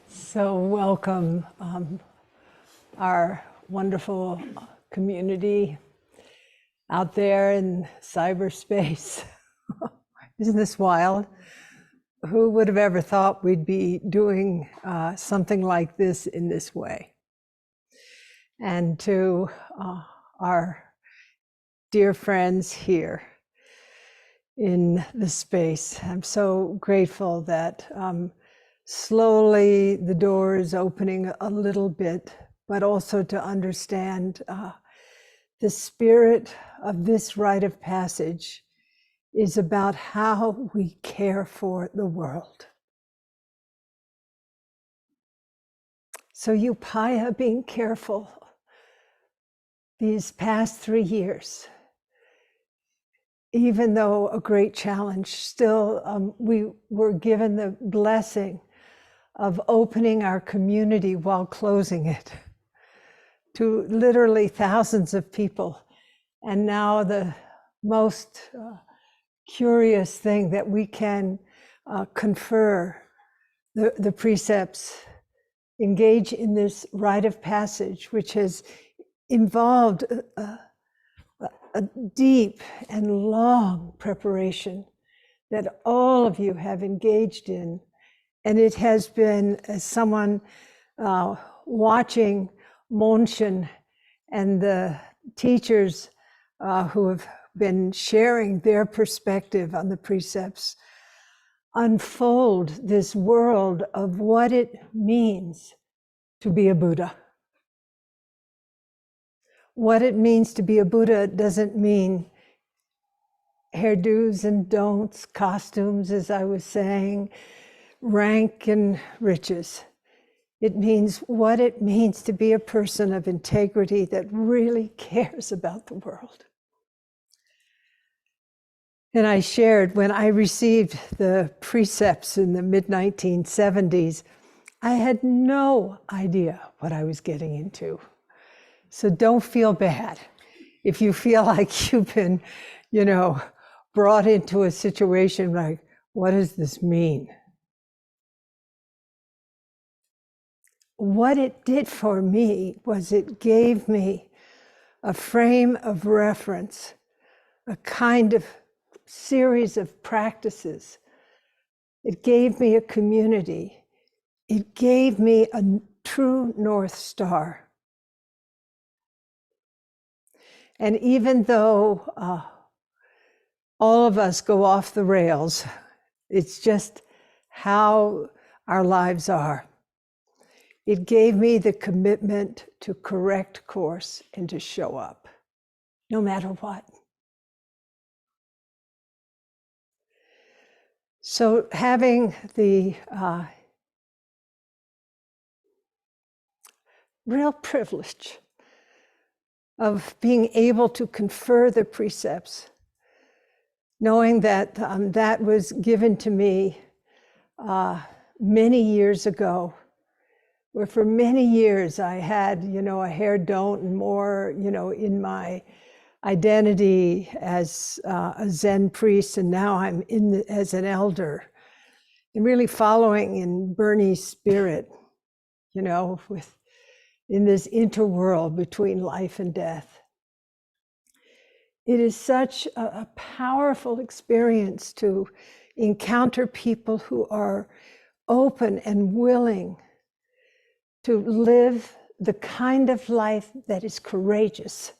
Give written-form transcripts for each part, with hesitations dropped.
So welcome our wonderful community out there in cyberspace. Isn't this wild? Who would have ever thought we'd be doing something like this in this way? And to our dear friends here in the space, I'm so grateful that slowly the door is opening a little bit, but also to understand the spirit of this rite of passage is about how we care for the world. So Upaya, being careful these past 3 years, even though a great challenge, still we were given the blessing of opening our community while closing it to literally thousands of people. And now the most curious thing that we can confer the precepts, engage in this rite of passage, which has involved a deep and long preparation that all of you have engaged in. And it has been, as someone watching Monshin and the teachers who have been sharing their perspective on the precepts, unfold this world of what it means to be a Buddha. What it means to be a Buddha doesn't mean hairdos and don'ts, costumes, as I was saying, rank and riches. It means what it means to be a person of integrity that really cares about the world. And I shared when I received the precepts in the mid-1970s, I had no idea what I was getting into. So don't feel bad if you feel like you've been, brought into a situation like, what does this mean? What it did for me was it gave me a frame of reference, a kind of series of practices. It gave me a community. It gave me a true North Star. And even though all of us go off the rails, it's just how our lives are. It gave me the commitment to correct course and to show up, no matter what. So having the real privilege of being able to confer the precepts, knowing that that was given to me many years ago, where for many years I had, a hair don't and more, in my identity as a Zen priest, and now I'm as an elder, and really following in Bernie's spirit, in this interworld between life and death. It is such a powerful experience to encounter people who are open and willing to live the kind of life that is courageous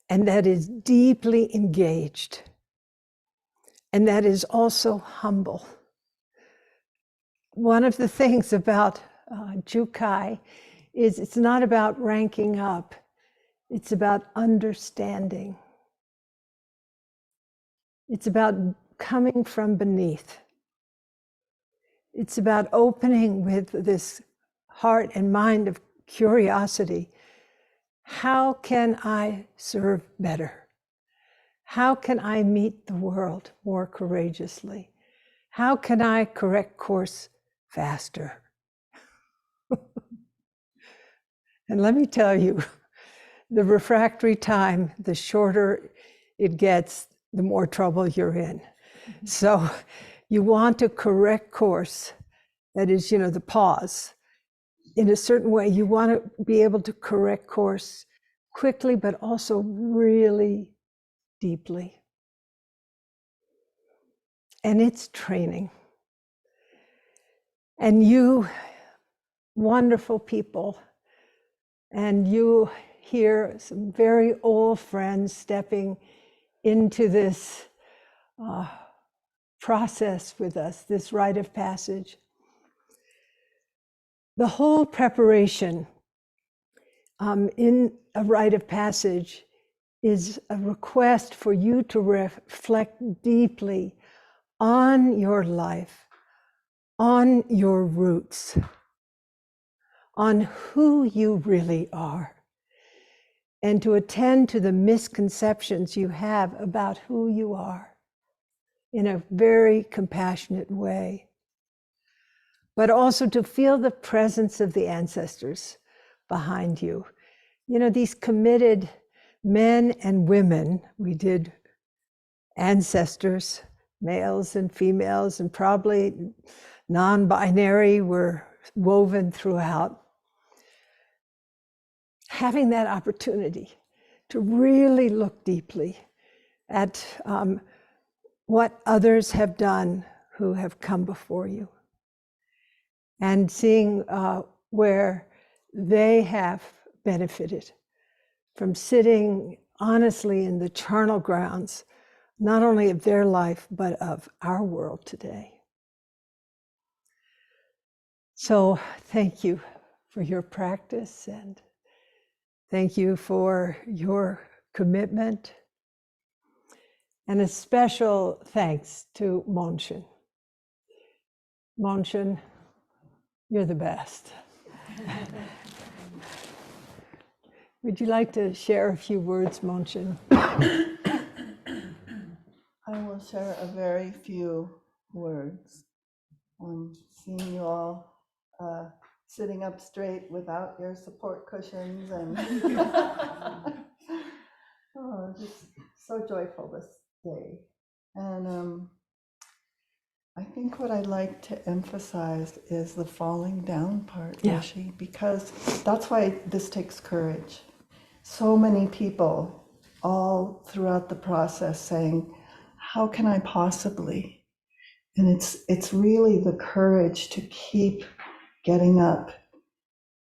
and that is deeply engaged and that is also humble. One of the things about Jukai is it's not about ranking up, it's about understanding. It's about coming from beneath. It's about opening with this heart and mind of curiosity. How can I serve better? How can I meet the world more courageously? How can I correct course faster? And let me tell you, the refractory time, the shorter it gets, the more trouble you're in. So you want to correct course, that is, the pause. In a certain way, you want to be able to correct course quickly, but also really deeply. And it's training. And you wonderful people, and you hear some very old friends stepping into this process with us, this rite of passage. The whole preparation in a rite of passage is a request for you to reflect deeply on your life, on your roots, on who you really are, and to attend to the misconceptions you have about who you are in a very compassionate way, but also to feel the presence of the ancestors behind you. These committed men and women, we did ancestors, males and females, and probably non-binary were woven throughout. Having that opportunity to really look deeply at what others have done who have come before you, and seeing where they have benefited from sitting honestly in the charnel grounds, not only of their life, but of our world today. So thank you for your practice, and thank you for your commitment. And a special thanks to Monshin. Monshin, you're the best. Would you like to share a few words, Monshin? I will share a very few words. Seeing you all sitting up straight without your support cushions, and just so joyful this day. And I think what I'd like to emphasize is the falling down part, Rishi, because that's why this takes courage. So many people all throughout the process saying, how can I possibly? And it's really the courage to keep getting up.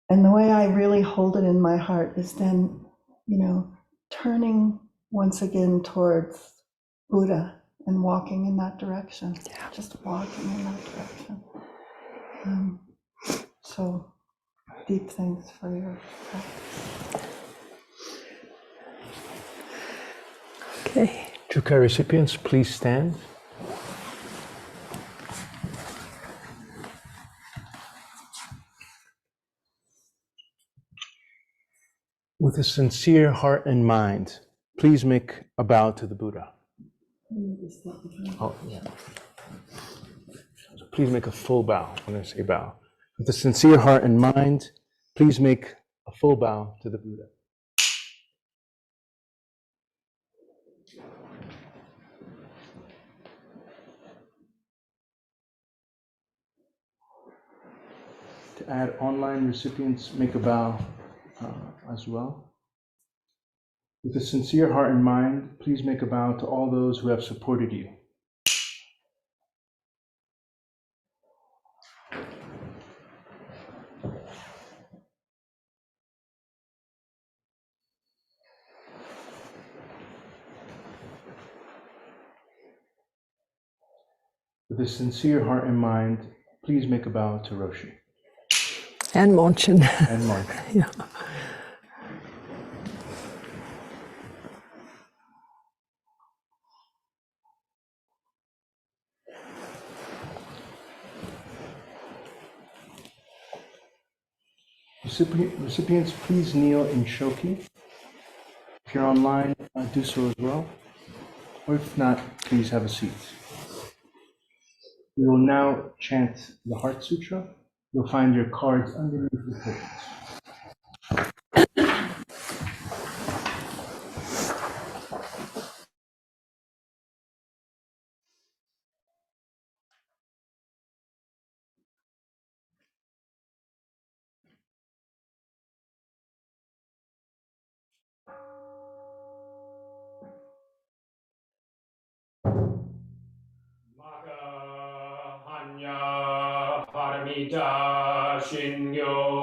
And the way I really hold it in my heart is then, turning once again towards Buddha and walking in that direction, just walking in that direction. So deep thanks for your practice. Okay. Jukai recipients, please stand. With a sincere heart and mind, please make a bow to the Buddha. Oh, yeah. So please make a full bow when I say bow. With a sincere heart and mind, please make a full bow to the Buddha. To add online recipients, make a bow as well. With a sincere heart and mind, please make a bow to all those who have supported you. With a sincere heart and mind, please make a bow to Roshi. And Monshin. And Mark. Yeah. Recipients, please kneel in Shoki. If you're online, do so as well. Or if not, please have a seat. We will now chant the Heart Sutra. You'll find your cards underneath the cushions. Amita Shinyo.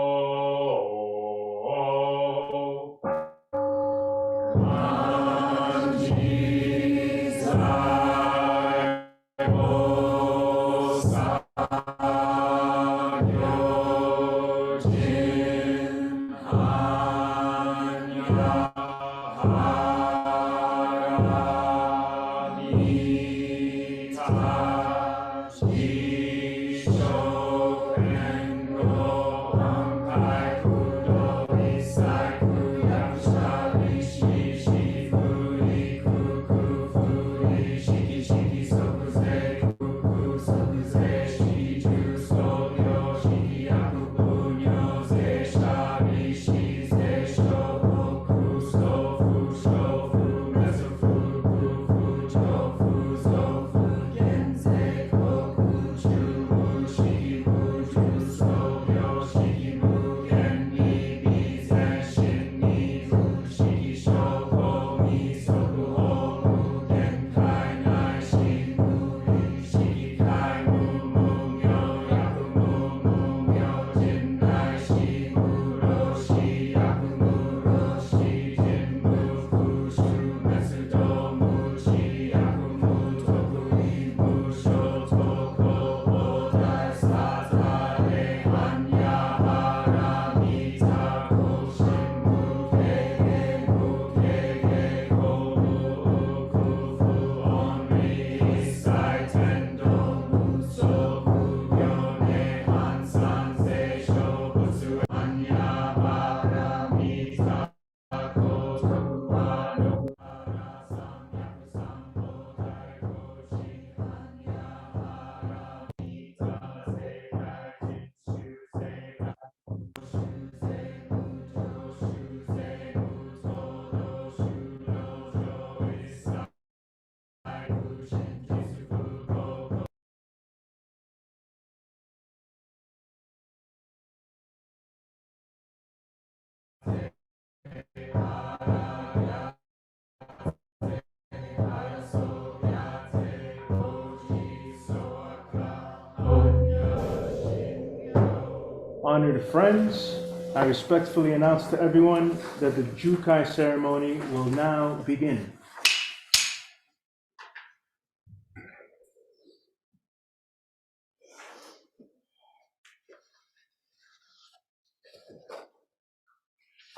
Honored friends, I respectfully announce to everyone that the Jukai Ceremony will now begin.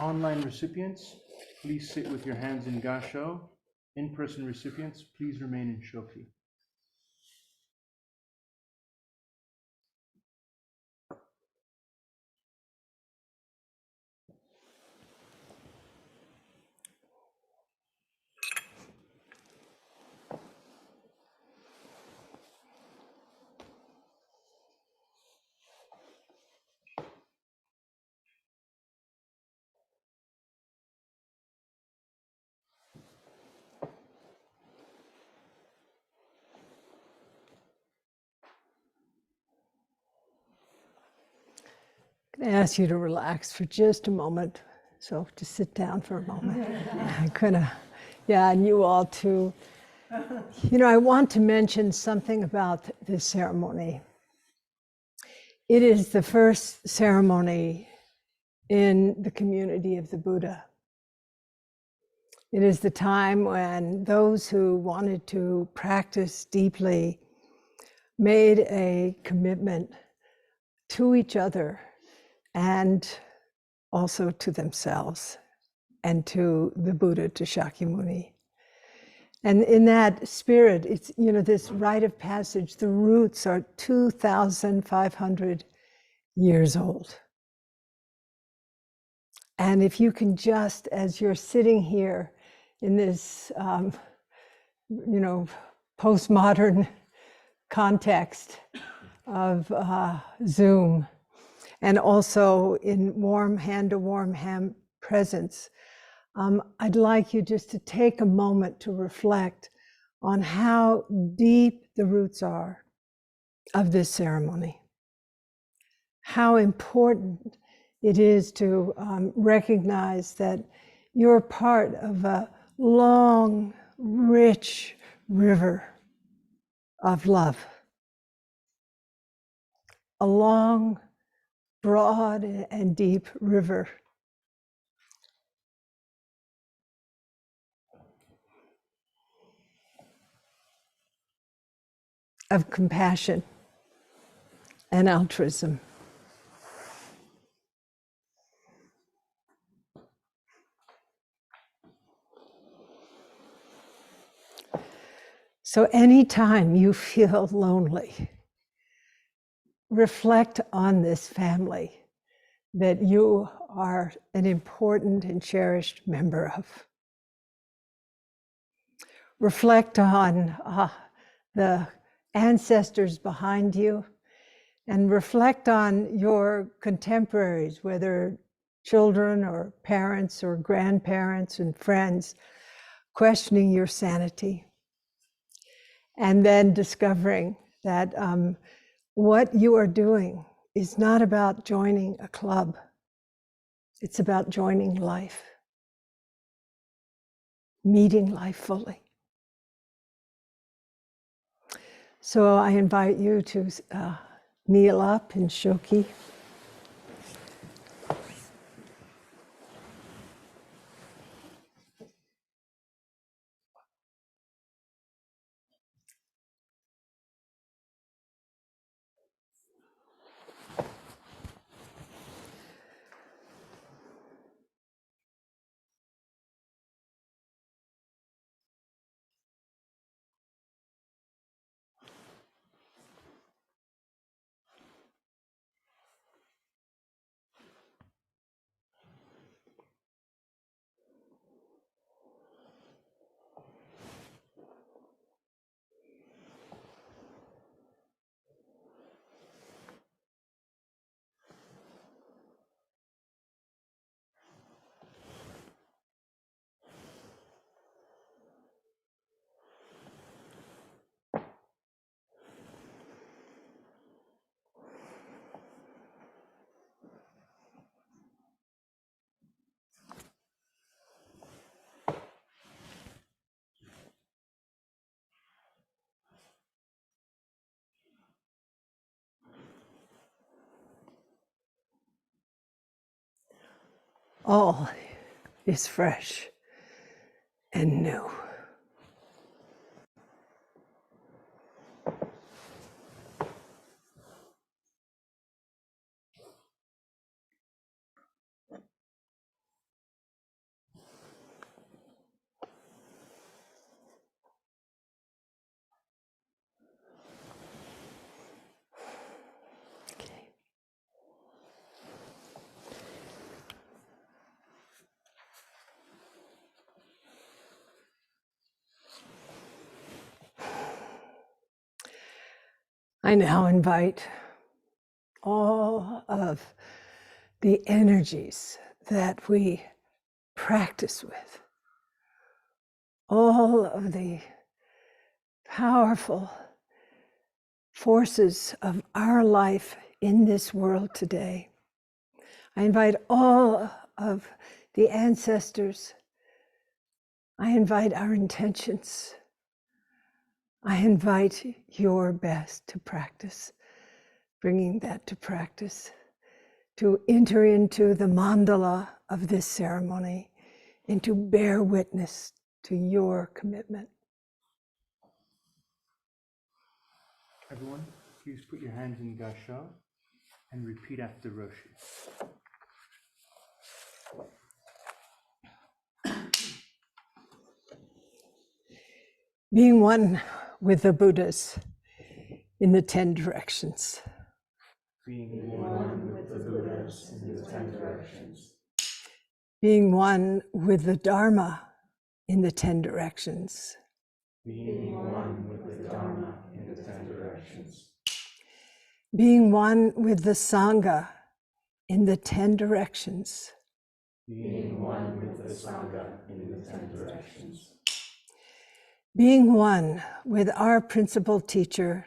Online recipients, please sit with your hands in Gasho. In-person recipients, please remain in Shoki. I'm going to ask you to relax for just a moment. So just sit down for a moment. I'm gonna, yeah, and you all too. You know, I want to mention something about this ceremony. It is the first ceremony in the community of the Buddha. It is the time when those who wanted to practice deeply made a commitment to each other and also to themselves and to the Buddha, to Shakyamuni. And in that spirit, it's, you know, this rite of passage, the roots are 2,500 years old. And if you can just, as you're sitting here in this, you know, postmodern context of Zoom, and also in warm hand-to-warm hand presence, I'd like you just to take a moment to reflect on how deep the roots are of this ceremony. How important it is to recognize that you're part of a long, rich river of love. a long, broad, and deep river. Of compassion and altruism. So anytime you feel lonely, reflect on this family that you are an important and cherished member of. Reflect on the ancestors behind you, and reflect on your contemporaries, whether children or parents or grandparents and friends, questioning your sanity. And then discovering that what you are doing is not about joining a club. It's about joining life, meeting life fully. So I invite you to kneel up in Shoki. All is fresh and new. Okay. I now invite all of the energies that we practice with, all of the powerful forces of our life in this world today. I invite all of the ancestors. I invite our intentions. I invite your best to practice, bringing that to practice, to enter into the mandala of this ceremony and to bear witness to your commitment. Everyone, please put your hands in Gasha and repeat after Roshi. Being one with the Buddhas in the 10 directions. Being one with the Buddhas in the 10 directions. Being one with the Dharma in the 10 directions. Being one with the Dharma in the 10 directions. Being one with the Sangha in the 10 directions. Being one with the Sangha in the 10 directions. Being one with our principal teacher,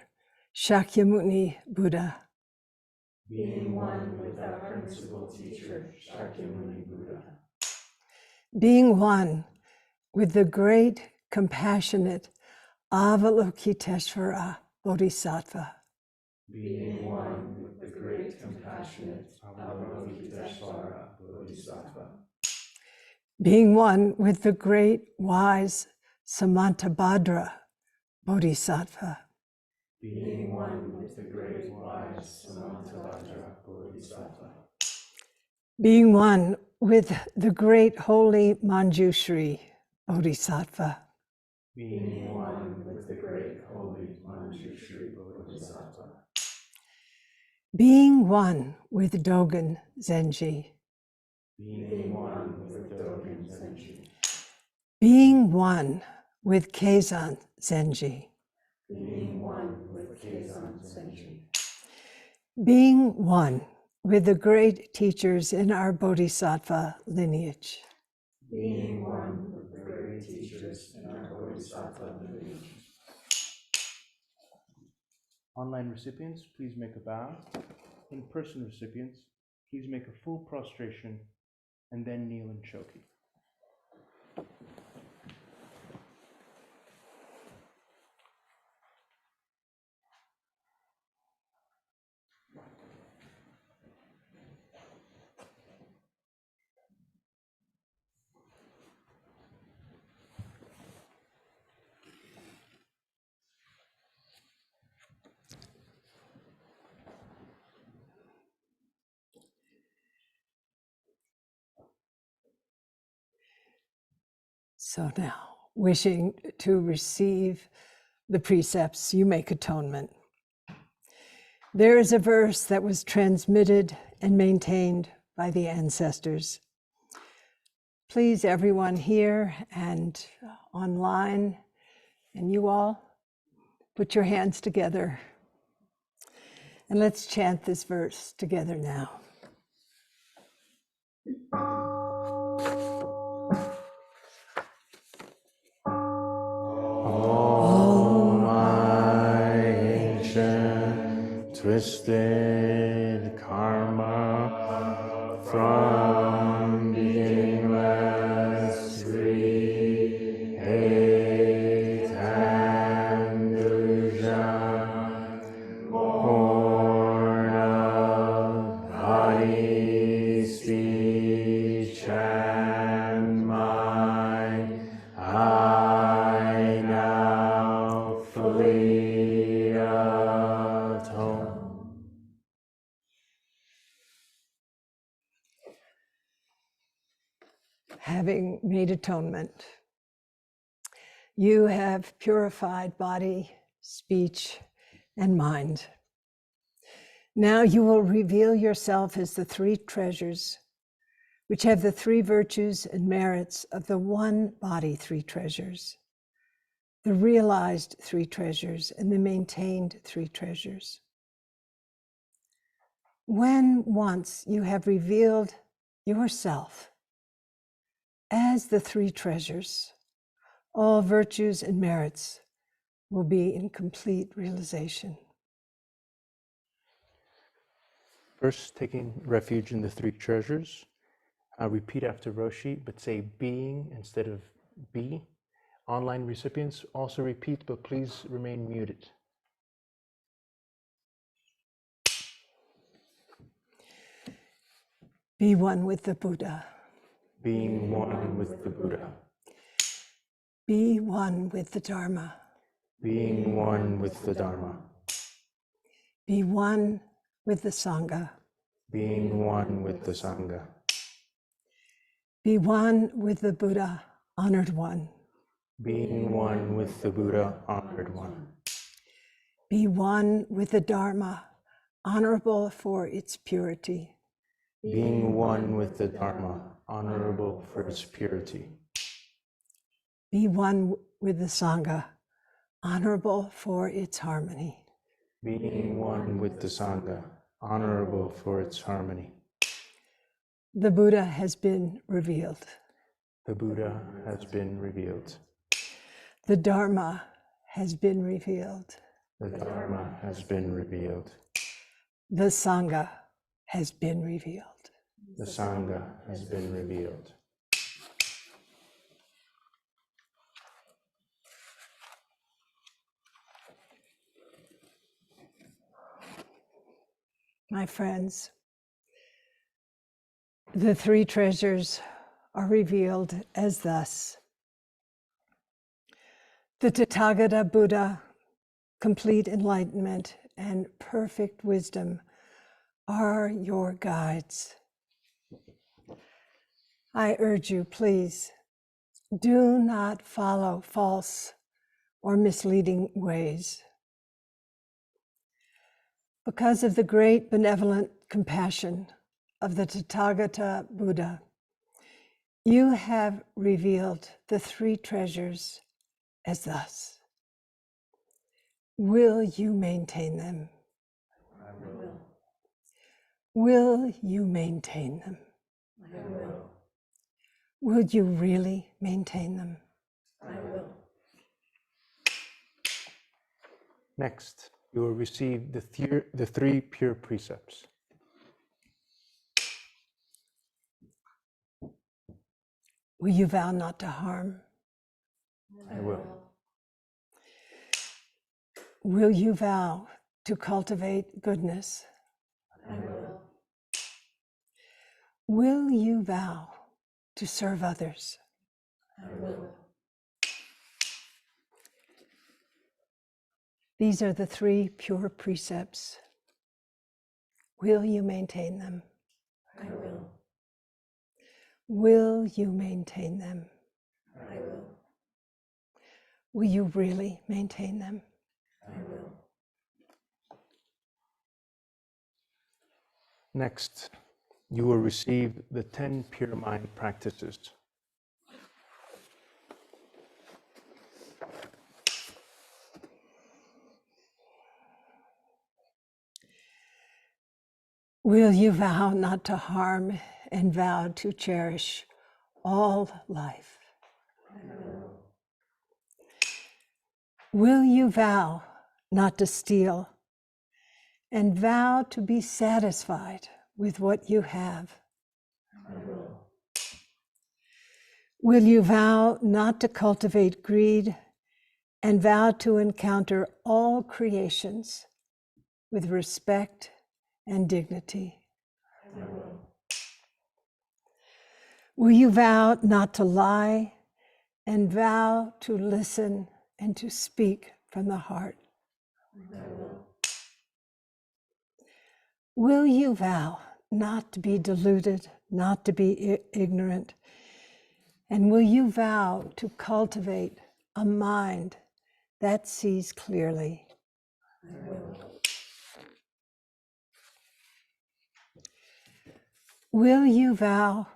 Shakyamuni Buddha. Being one with our principal teacher, Shakyamuni Buddha. Being one with the great, compassionate Avalokiteshvara Bodhisattva. Being one with the great, compassionate, Avalokiteshvara Bodhisattva. Being one with the great, wise Samantabhadra Bodhisattva. Being one with the great, wise Samantabhadra Bodhisattva. Being one with the great, holy Manjushri Bodhisattva. Being one with the great, holy Manjushri Bodhisattva. Being one with Dogen Zenji. Being one with Dogen Zenji. Being one with Keizan Zenji. Being one with Keizan Zenji. Being one with the great teachers in our Bodhisattva lineage. Being one with the great teachers in our Bodhisattva lineage. Online recipients, please make a bow. In-person recipients, please make a full prostration and then kneel in Choki. So now, wishing to receive the precepts, you make atonement. There is a verse that was transmitted and maintained by the ancestors. Please, everyone here and online, and you all, put your hands together and let's chant this verse together now. Twisted karma from beginningless greed, hate, and delusion, born of body, speech, and mind, I now fully atone. Having made atonement, you have purified body, speech, and mind. Now you will reveal yourself as the three treasures, which have the three virtues and merits of the one body three treasures, the realized three treasures, and the maintained three treasures. When once you have revealed yourself as the three treasures, all virtues and merits will be in complete realization. First, taking refuge in the three treasures. Repeat after Roshi, but say being instead of be. Online recipients also repeat, but please remain muted. Be one with the Buddha. Being one with the Buddha. Be one with the Dharma. Being one with the Dharma. Be one with the Sangha. Being one with the Sangha. Be one with the Buddha, honored one. Being one with the Buddha, honored one. Be one with the Dharma, honorable for its purity. Being one with the Dharma, honorable for its purity. Be one with the Sangha, honorable for its harmony. Being one with the Sangha, honorable for its harmony. The Buddha has been revealed. The Buddha has been revealed. The Dharma has been revealed. The Dharma has been revealed. The Sangha has been revealed. The Sangha has been revealed. My friends, the three treasures are revealed as thus. The Tathagata Buddha, complete enlightenment and perfect wisdom are your guides. I urge you, please, do not follow false or misleading ways. Because of the great benevolent compassion of the Tathagata Buddha, you have revealed the three treasures as thus. Will you maintain them? I will. Will you maintain them? I will. Will you really maintain them? I will. Next, you will receive the three pure precepts. Will you vow not to harm? I will. Will you vow to cultivate goodness? I will. Will you vow to serve others? I will. These are the three pure precepts. Will you maintain them? I will. Will you maintain them? I will. Will you really maintain them? I will. Next, you will receive the 10 pure mind practices. Will you vow not to harm and vow to cherish all life? I will. Will you vow not to steal and vow to be satisfied with what you have? I will. Will you vow not to cultivate greed and vow to encounter all creations with respect and dignity? I will. Will you vow not to lie and vow to listen and to speak from the heart? I will. Will you vow not to be deluded, not to be ignorant? And will you vow to cultivate a mind that sees clearly? I will. Will you vow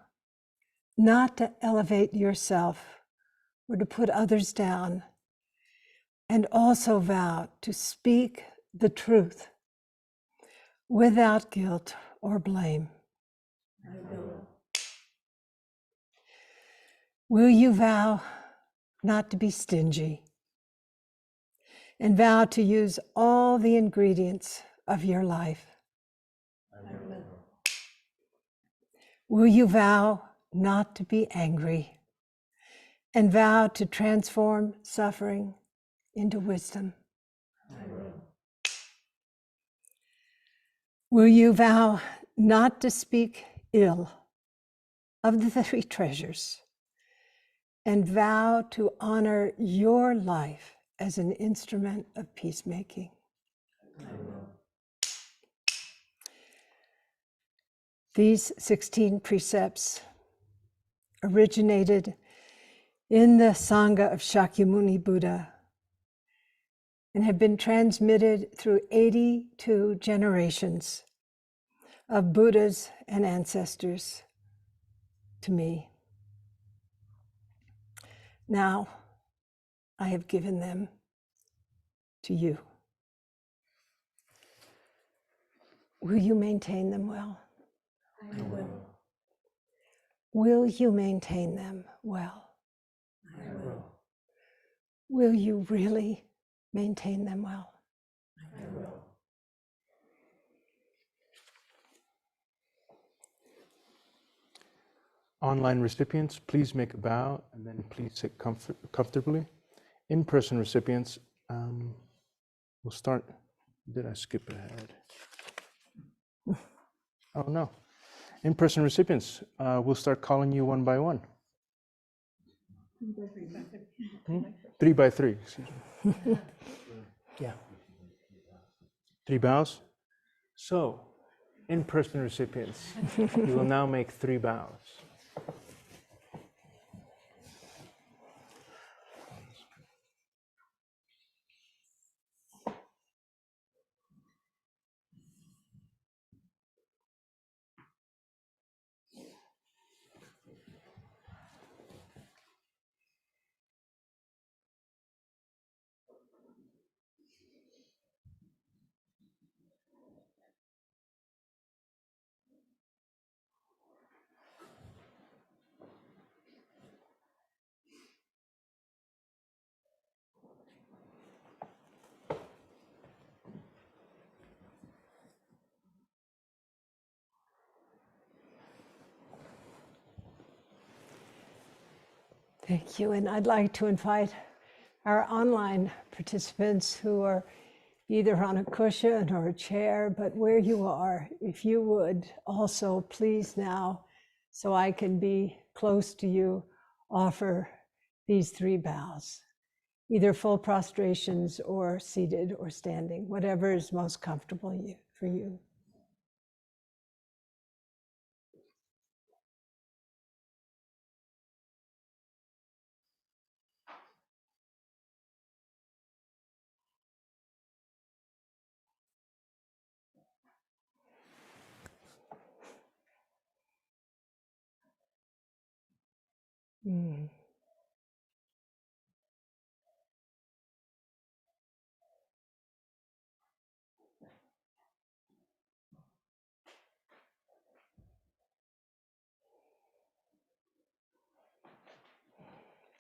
not to elevate yourself or to put others down, and also vow to speak the truth without guilt or blame? I will. Will you vow not to be stingy and vow to use all the ingredients of your life? I will. Will you vow not to be angry and vow to transform suffering into wisdom? I will. Will you vow not to speak ill of the three treasures and vow to honor your life as an instrument of peacemaking? I will. These 16 precepts originated in the Sangha of Shakyamuni Buddha and have been transmitted through 82 generations of Buddhas and ancestors to me. Now, I have given them to you. Will you maintain them well? I will. Will you maintain them well? I will. Will you really maintain them well? I will. Online recipients, please make a bow and then please sit comfortably. In-person recipients, we'll start. Did I skip ahead? Oh, no. In-person recipients, we'll start calling you one by one. 3 by 3, excuse me. Yeah. 3 bows. So, in-person recipients, you will now make 3 bows. Thank you. And I'd like to invite our online participants who are either on a cushion or a chair, but where you are, if you would also please now, so I can be close to you, offer these 3 bows, either full prostrations or seated or standing, whatever is most comfortable for you. Mm.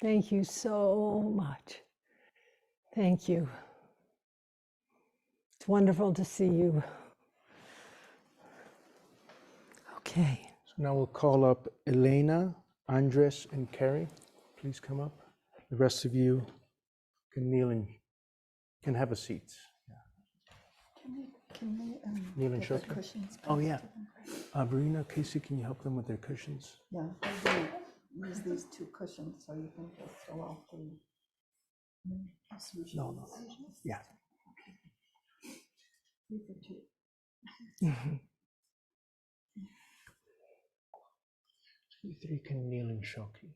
Thank you so much. Thank you. It's wonderful to see you. Okay. So now we'll call up Elena, Andres, and Carrie. Please come up. The rest of you can kneel and can have a seat. Can they Kneel and get the show. cushions? Oh, yeah. Marina, Casey, can you help them with their cushions? Yeah, use these 2 cushions so you can just throw out 3. No. Yeah. 3 for 2. You 3 can kneel in shoki.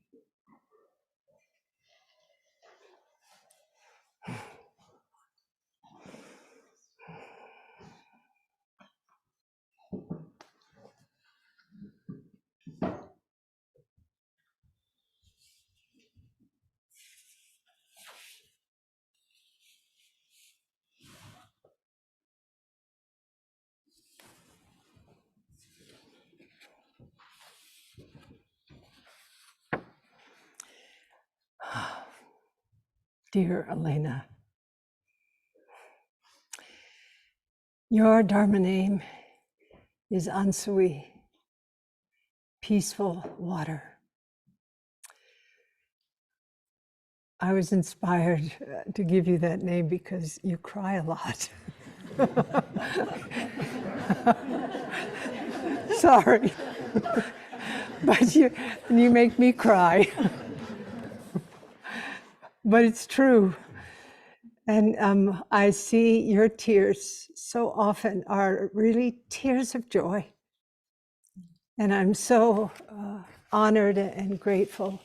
Dear Elena, your Dharma name is Ansui, peaceful water. I was inspired to give you that name because you cry a lot. Sorry, but you make me cry. But it's true. And I see your tears so often are really tears of joy. And I'm so honored and grateful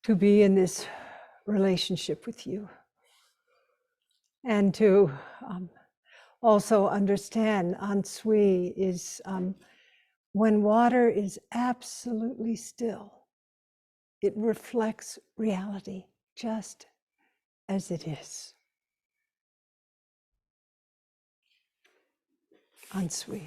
to be in this relationship with you. And to also understand Ansui is when water is absolutely still, it reflects reality just as it is. Ansui.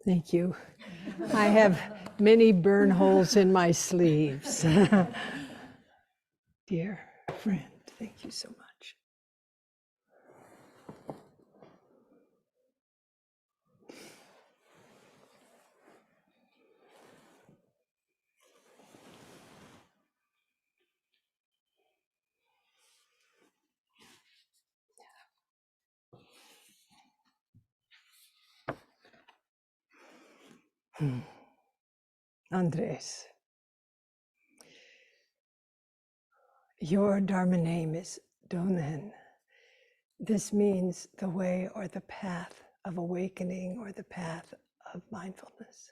Thank you. I have many burn holes in my sleeves. Dear friend, thank you so much. Andres, your Dharma name is Donen. This means the way or the path of awakening or the path of mindfulness.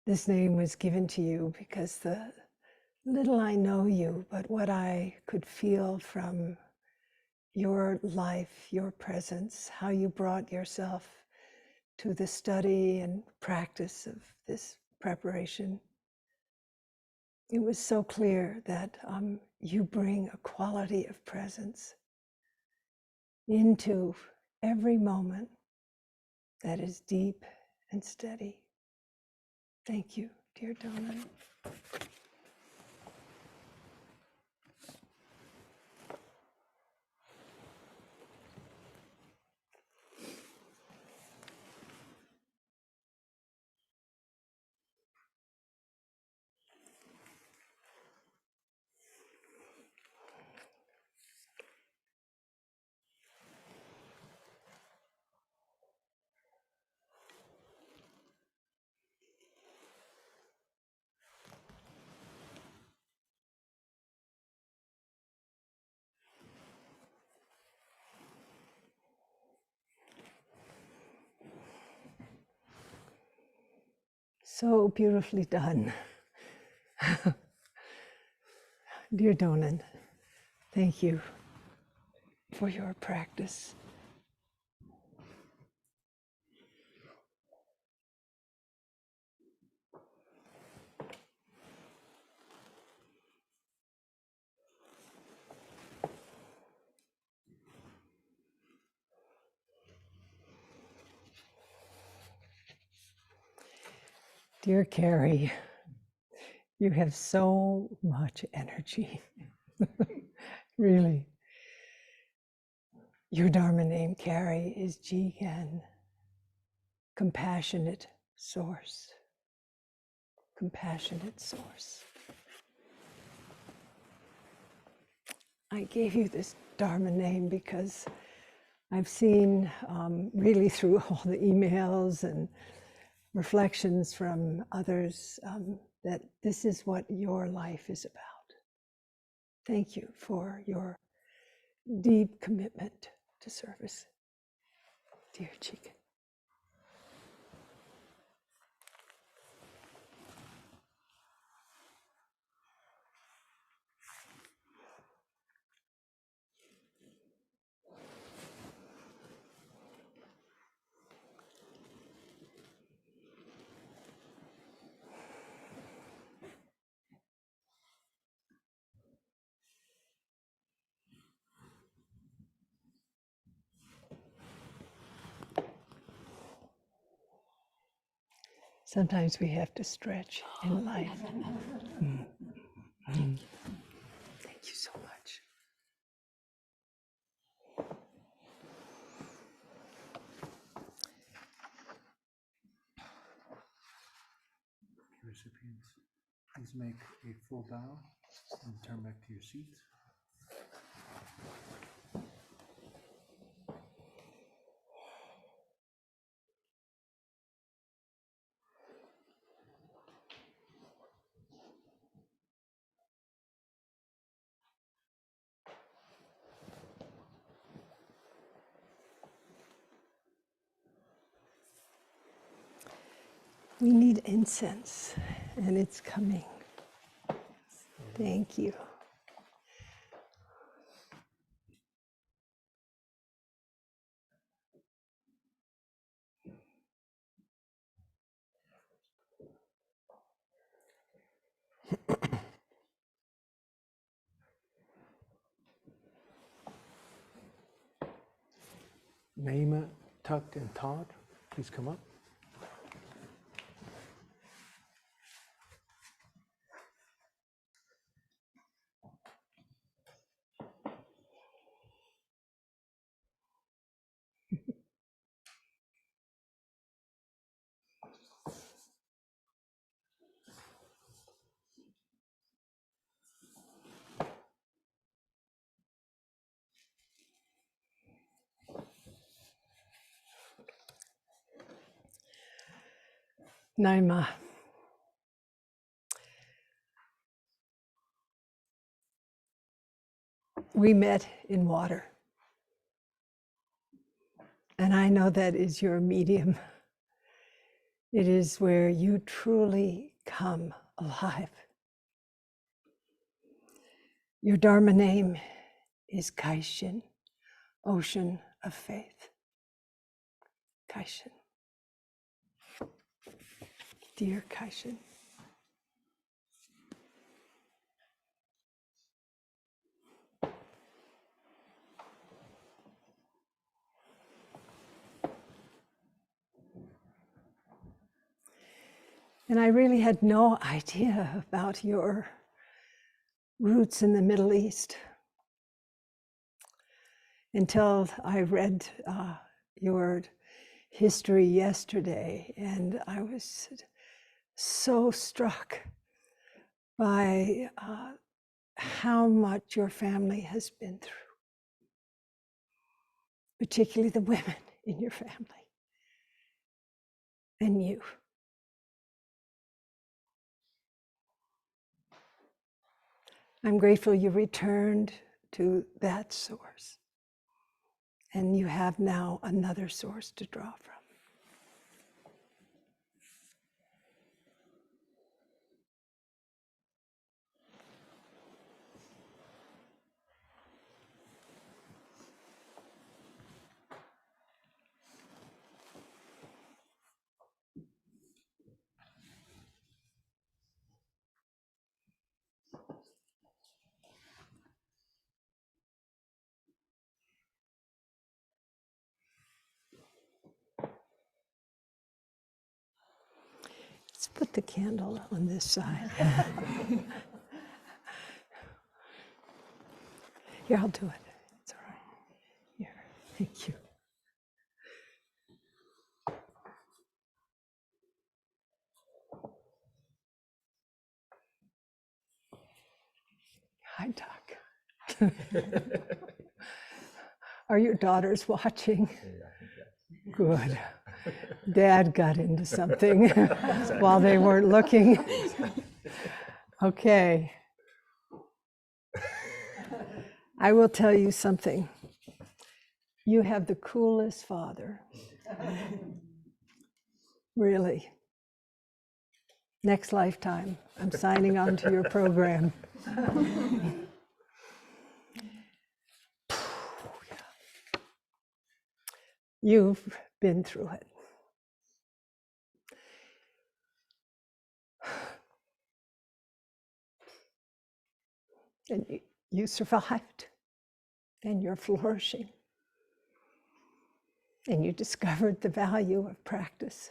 This name was given to you because the little I know you, but what I could feel from your life, your presence, how you brought yourself to the study and practice of this preparation. It was so clear that you bring a quality of presence into every moment that is deep and steady. Thank you, dear Donna. So beautifully done. Dear Donan, thank you for your practice. Dear Carrie, you have so much energy. Really. Your Dharma name, Carrie, is Jigen, compassionate source. Compassionate source. I gave you this Dharma name because I've seen really through all the emails and reflections from others that this is what your life is about. Thank you for your deep commitment to service, dear Jigen. Sometimes we have to stretch in life. Thank you so much. Recipients, please make a full bow and turn back to your seat. We need incense, and it's coming. Thank you. Naima, Tuck, and Todd, please come up. Naima. We met in water. And I know that is your medium. It is where you truly come alive. Your Dharma name is Kaishin, ocean of faith. Kaishin. Dear Kaishin. And I really had no idea about your roots in the Middle East until I read your history yesterday, and I was so struck by how much your family has been through, particularly the women in your family and you. I'm grateful you returned to that source, and you have now another source to draw from. Let's put the candle on this side. Here, I'll do it. It's all right. Here, thank you. Hi, Doc. Are your daughters watching? Good. Dad got into something while they weren't looking. Okay. I will tell you something. You have the coolest father. Really. Next lifetime, I'm signing on to your program. You've been through it. And you survived, and you're flourishing. And you discovered the value of practice.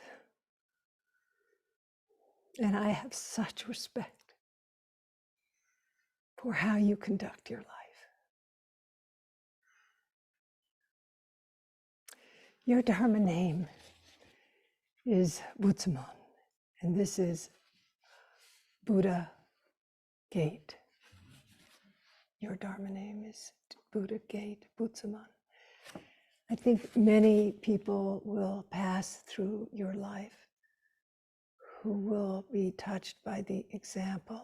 And I have such respect for how you conduct your life. Your Dharma name is Butsamon, and this is Buddha Gate. Your Dharma name is Buddha Gate, Butsamon. I think many people will pass through your life who will be touched by the example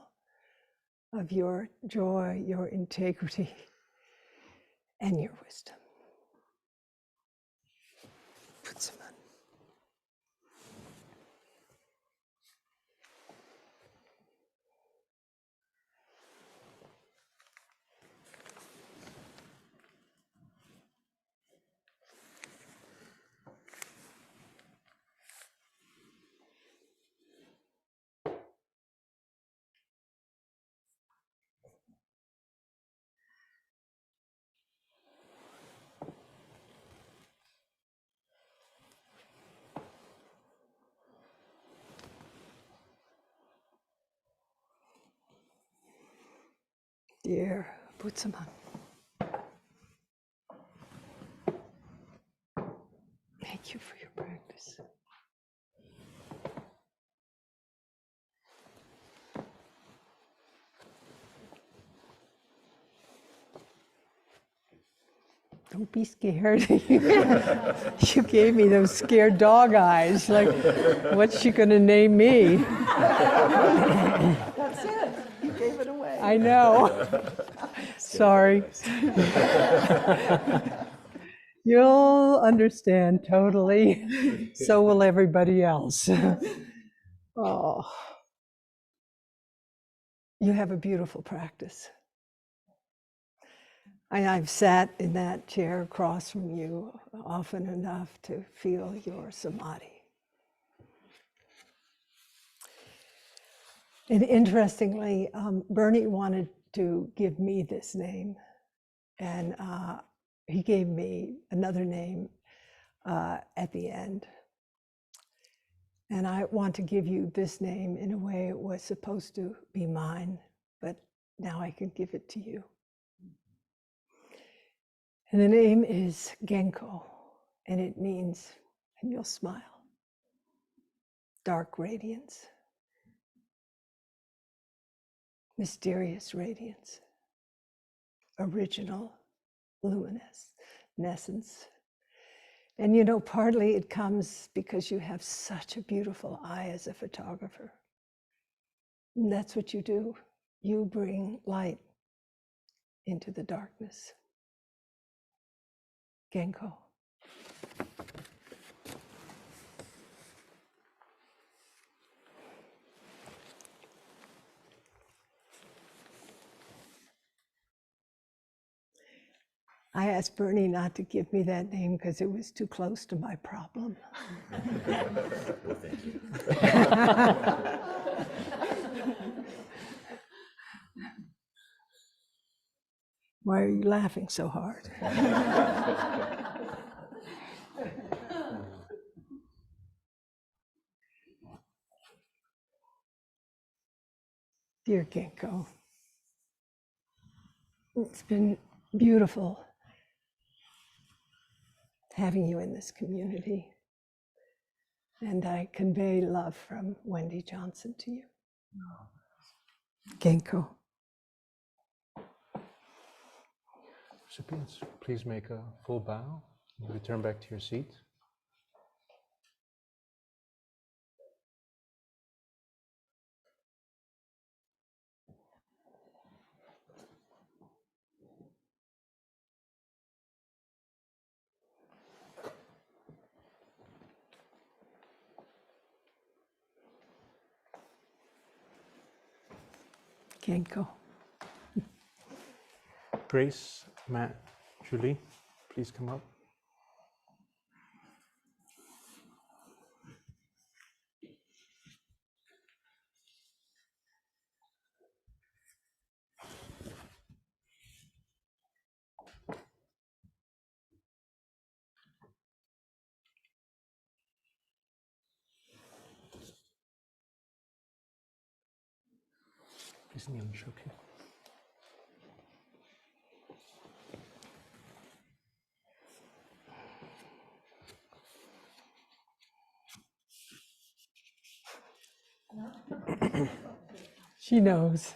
of your joy, your integrity, and your wisdom. Butsamon. dear. Butsaman. Thank you for your practice. Don't be scared. You gave me those scared dog eyes. Like, what's she going to name me? That's it. You gave it away. I know. Sorry. You'll understand totally. So will everybody else. Oh, you have a beautiful practice. I've sat in that chair across from you often enough to feel your samadhi. And interestingly, Bernie wanted to give me this name, and he gave me another name at the end. And I want to give you this name in a way it was supposed to be mine, but now I can give it to you. And the name is Genko, and it means, and you'll smile, dark radiance, mysterious radiance, original luminescence. And you know, partly it comes because you have such a beautiful eye as a photographer. And that's what you do. You bring light into the darkness. Genko. I asked Bernie not to give me that name because it was too close to my problem. Well, thank you. Why are you laughing so hard? Dear Genko, it's been beautiful having you in this community. And I convey love from Wendy Johnson to you. Genko. Recipients, please make a full bow and return back to your seat. Genko. Grace, Matt, Julie, please come up. Please kneel and shoki. She knows.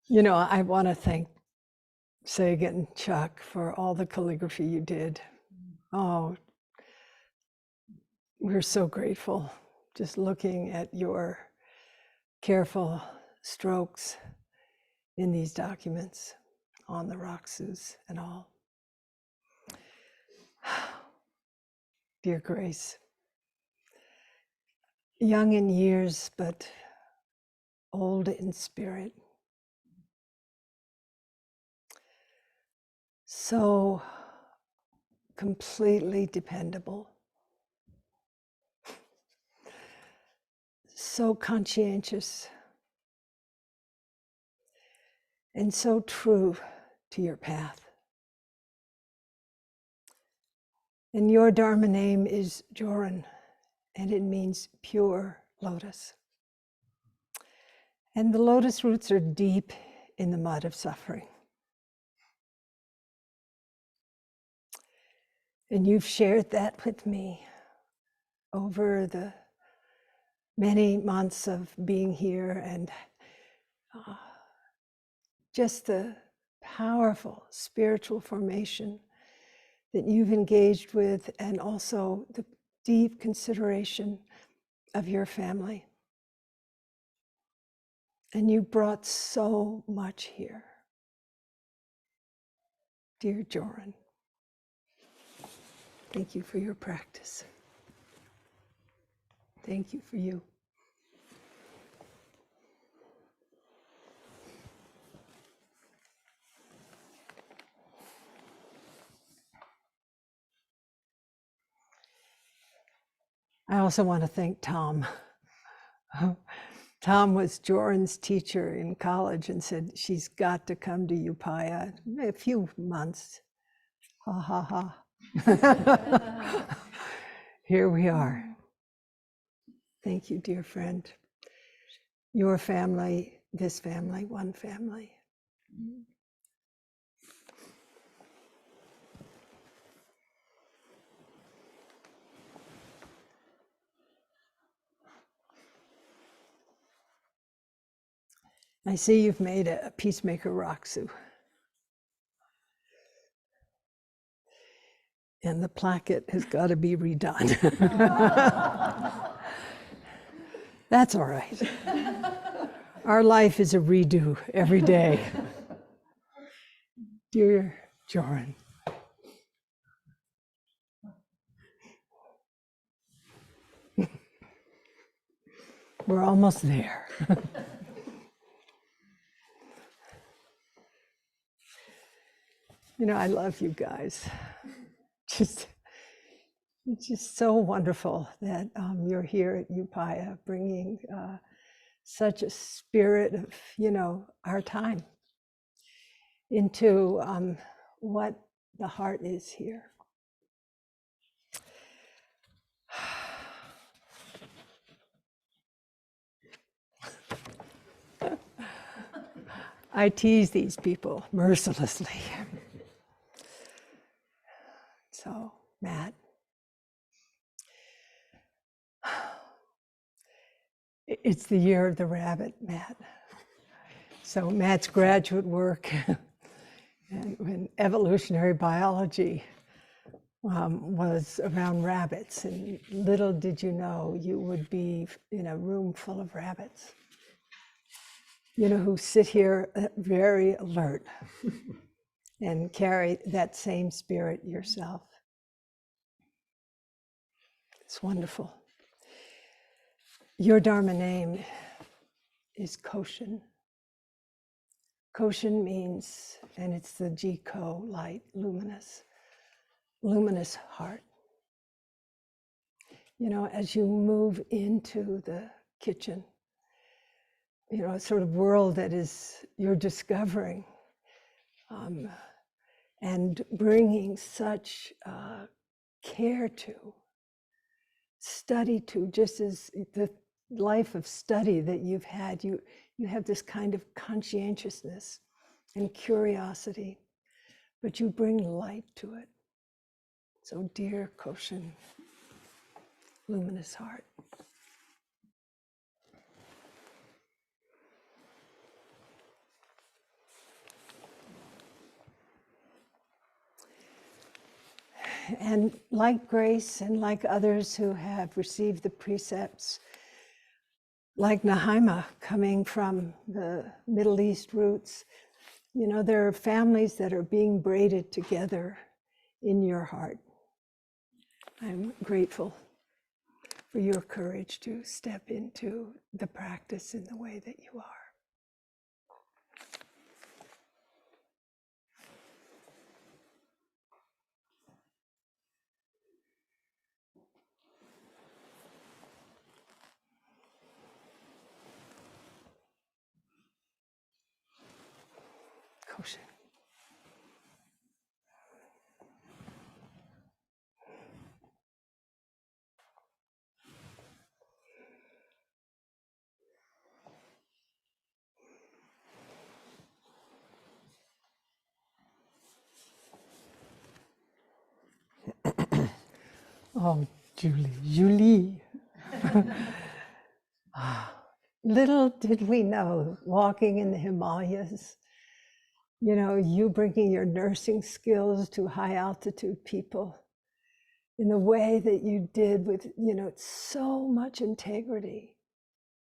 You know, I want to thank Sagan, Chuck, for all the calligraphy you did. Oh, we're so grateful just looking at your careful strokes in these documents on the Roxus and all. Dear Grace, young in years, but old in spirit. So completely dependable. So conscientious. And so true to your path. And your Dharma name is Joran, and it means pure lotus. And the lotus roots are deep in the mud of suffering. And you've shared that with me over the many months of being here, and just the powerful spiritual formation that you've engaged with, and also the deep consideration of your family. And you brought so much here. Dear Joran, thank you for your practice. Thank you for you. I also want to thank Tom. Tom was Joran's teacher in college and said, she's got to come to Upaya. A few months. Ha ha ha. Here we are. Thank you, dear friend. Your family, this family, one family. I see you've made a peacemaker Raksu. And the placket has got to be redone. That's all right. Our life is a redo every day. Dear Joran. We're almost there. You know, I love you guys. It's just so wonderful that you're here at Upaya, bringing such a spirit of, our time into what the heart is here. I tease these people mercilessly. So, Matt, it's the year of the rabbit, Matt. So Matt's graduate work in evolutionary biology was around rabbits, and little did you know you would be in a room full of rabbits, who sit here very alert and carry that same spirit yourself. It's wonderful. Your Dharma name is Koshin. Koshin means, and it's the Jiko, light, luminous heart. As you move into the kitchen, a sort of world that is you're discovering and bringing such care to, study to, just as the life of study that you've had, you have this kind of conscientiousness and curiosity, but you bring light to it. So dear Koshin, luminous heart. And like Grace and like others who have received the precepts, like Nahaima coming from the Middle East roots, there are families that are being braided together in your heart. I'm grateful for your courage to step into the practice in the way that you are. Koshin. Oh, Julie. Little did we know, walking in the Himalayas, you know, you bringing your nursing skills to high altitude people in the way that you did with, you know, so much integrity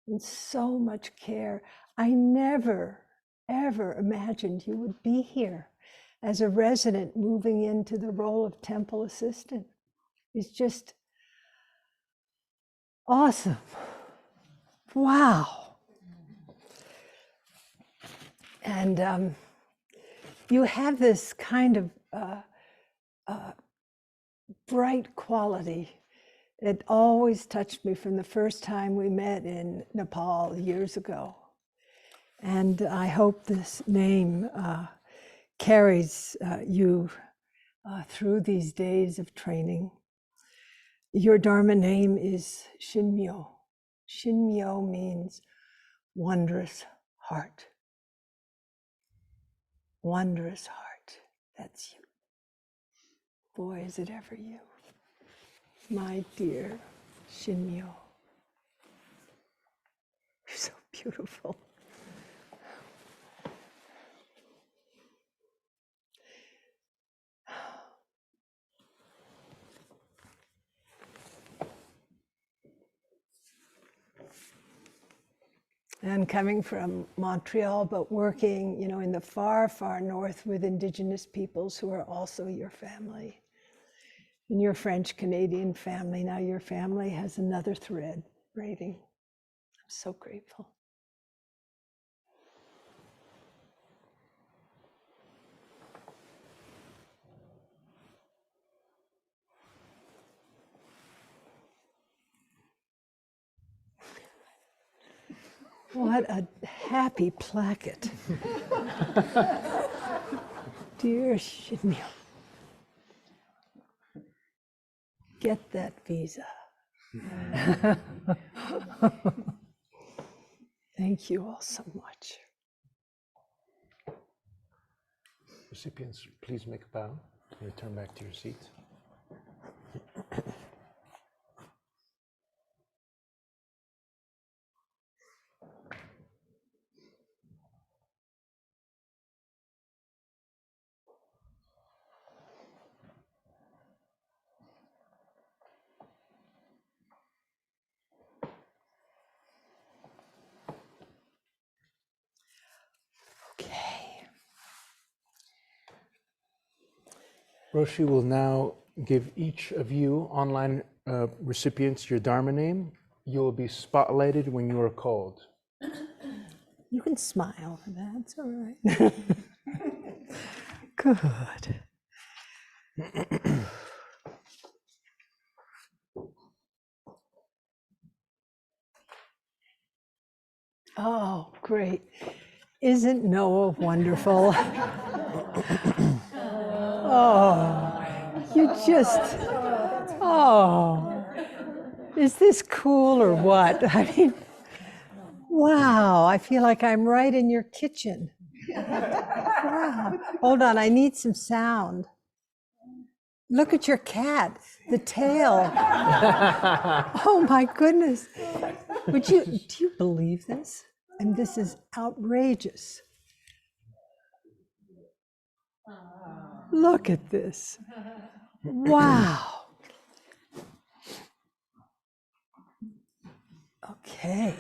and so much care. I never, ever imagined you would be here as a resident moving into the role of temple assistant. It's just awesome. Wow. And you have this kind of bright quality. It always touched me from the first time we met in Nepal years ago. And I hope this name carries you through these days of training. Your Dharma name is Shinmyo. Shinmyo means wondrous heart. Wondrous heart. That's you. Boy, is it ever you. My dear Shinmyo. You're so beautiful. And coming from Montreal, but working, you know, in the far, far north with Indigenous peoples who are also your family. And your French-Canadian family, now your family has another thread braiding. I'm so grateful. What a happy placket. Dear Shinmyo, get that visa. Thank you all so much. Recipients, please make a bow and return back to your seats. Okay. Roshi will now give each of you online recipients your Dharma name. You will be spotlighted when you are called. You can smile, that's all right. Good. Oh, great. Isn't Noah wonderful? Oh, you just, oh, is this cool or what? I mean, wow, I feel like I'm right in your kitchen. Wow. Hold on, I need some sound. Look at your cat, the tail. Oh my goodness. Do you believe this? And this is outrageous. Look at this. Wow. Okay.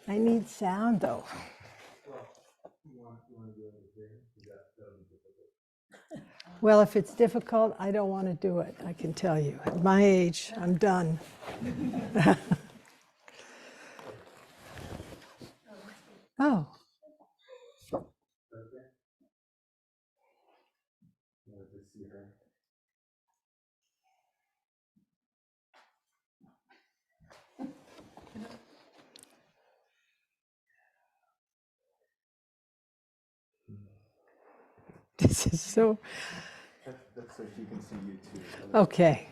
I need sound though. Well, if it's difficult, I don't want to do it, I can tell you. At my age, I'm done. Oh. This is so. That's so she can see you too. Okay.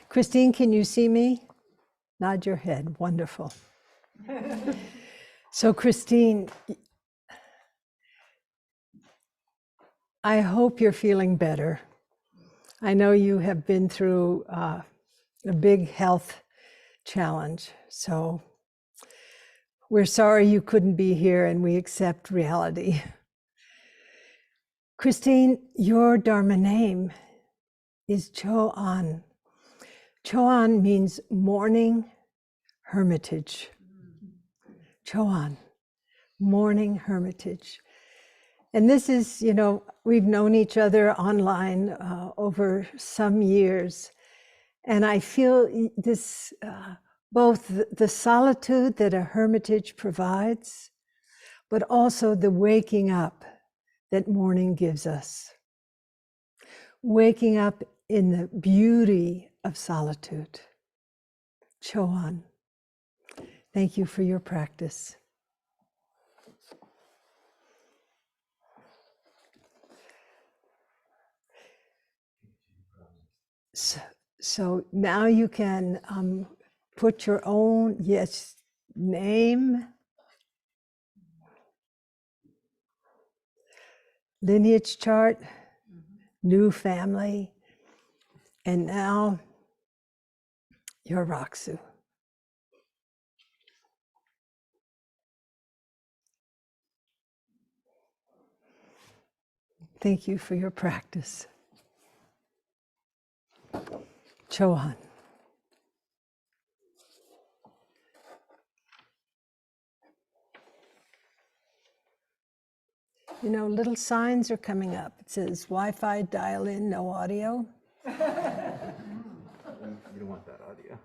Christine, can you see me? Nod your head. Wonderful. So, Christine, I hope you're feeling better. I know you have been through a big health challenge, so we're sorry you couldn't be here, and we accept reality. Christine, your Dharma name is Choan. Choan means morning hermitage. Choan, morning hermitage. And this is, you know, we've known each other online over some years. And I feel this, both the solitude that a hermitage provides, but also the waking up that morning gives us. Waking up in the beauty of solitude. Choan, thank you for your practice. So now you can put your own, name, lineage chart, new family, and now your Raksu. Thank you for your practice. Chohan. You know, little signs are coming up. It says Wi-Fi, dial in, no audio. You don't want that audio.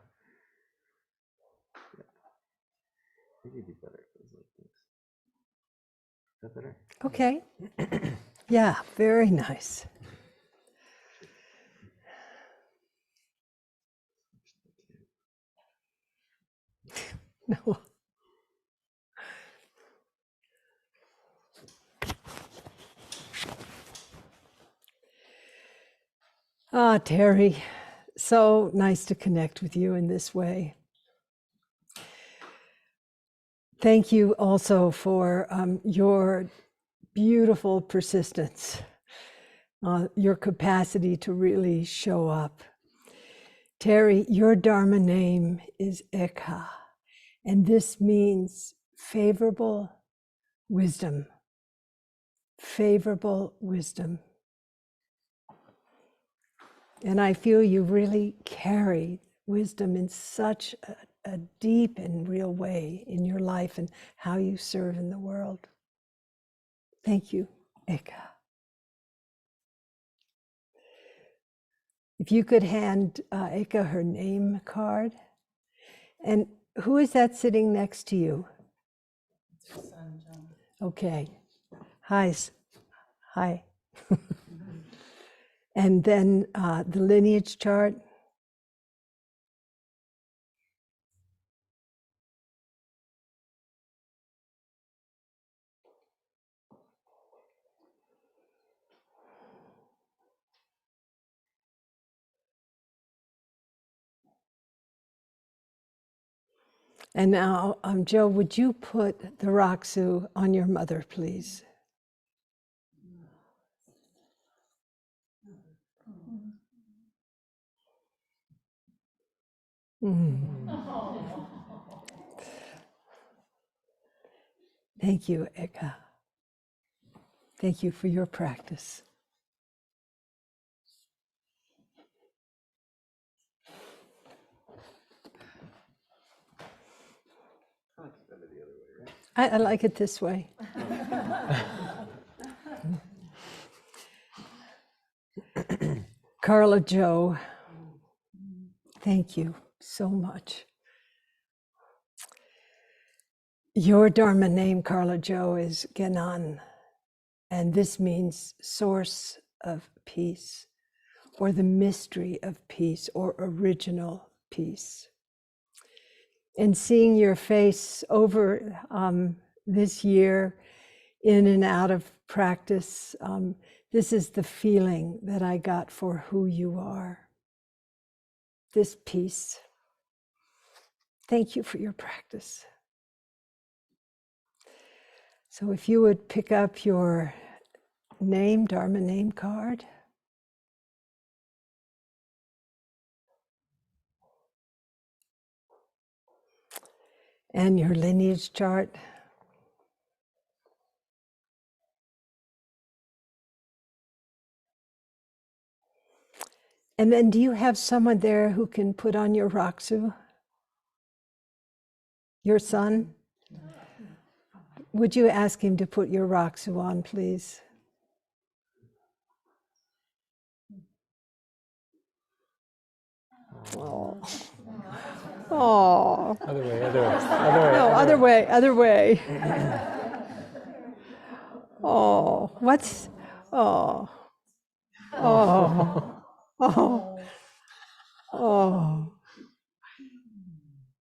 Yeah. I think it'd be better if it was like this. Is that better? Okay. Yeah, very nice. No. Ah, Terry, so nice to connect with you in this way. Thank you also for your beautiful persistence, your capacity to really show up. Terry, your Dharma name is Ekha, and this means favorable wisdom. Favorable wisdom. And I feel you really carry wisdom in such a deep and real way in your life and how you serve in the world. Thank you, Ekha. If you could hand Ekha her name card. And who is that sitting next to you? It's her son, John. Okay. Hi. Hi. And then the lineage chart. And now, Joe, would you put the Raksu on your mother, please? Thank you, Ekha. Thank you for your practice. I like it better the other way, right? I like it this way. Carla Joe, thank you so much. Your Dharma name, Carla Joe, is Genan, and this means source of peace, or the mystery of peace, or original peace. And seeing your face over this year, in and out of practice, this is the feeling that I got for who you are. This peace. Thank you for your practice. So if you would pick up your name, Dharma name card. And your lineage chart. And then do you have someone there who can put on your Raksu? Your son? Would you ask him to put your Raksu on, please? Oh. Oh. Other way, other way, other way. No, other way, other way. Oh, what's, oh, oh, oh, oh.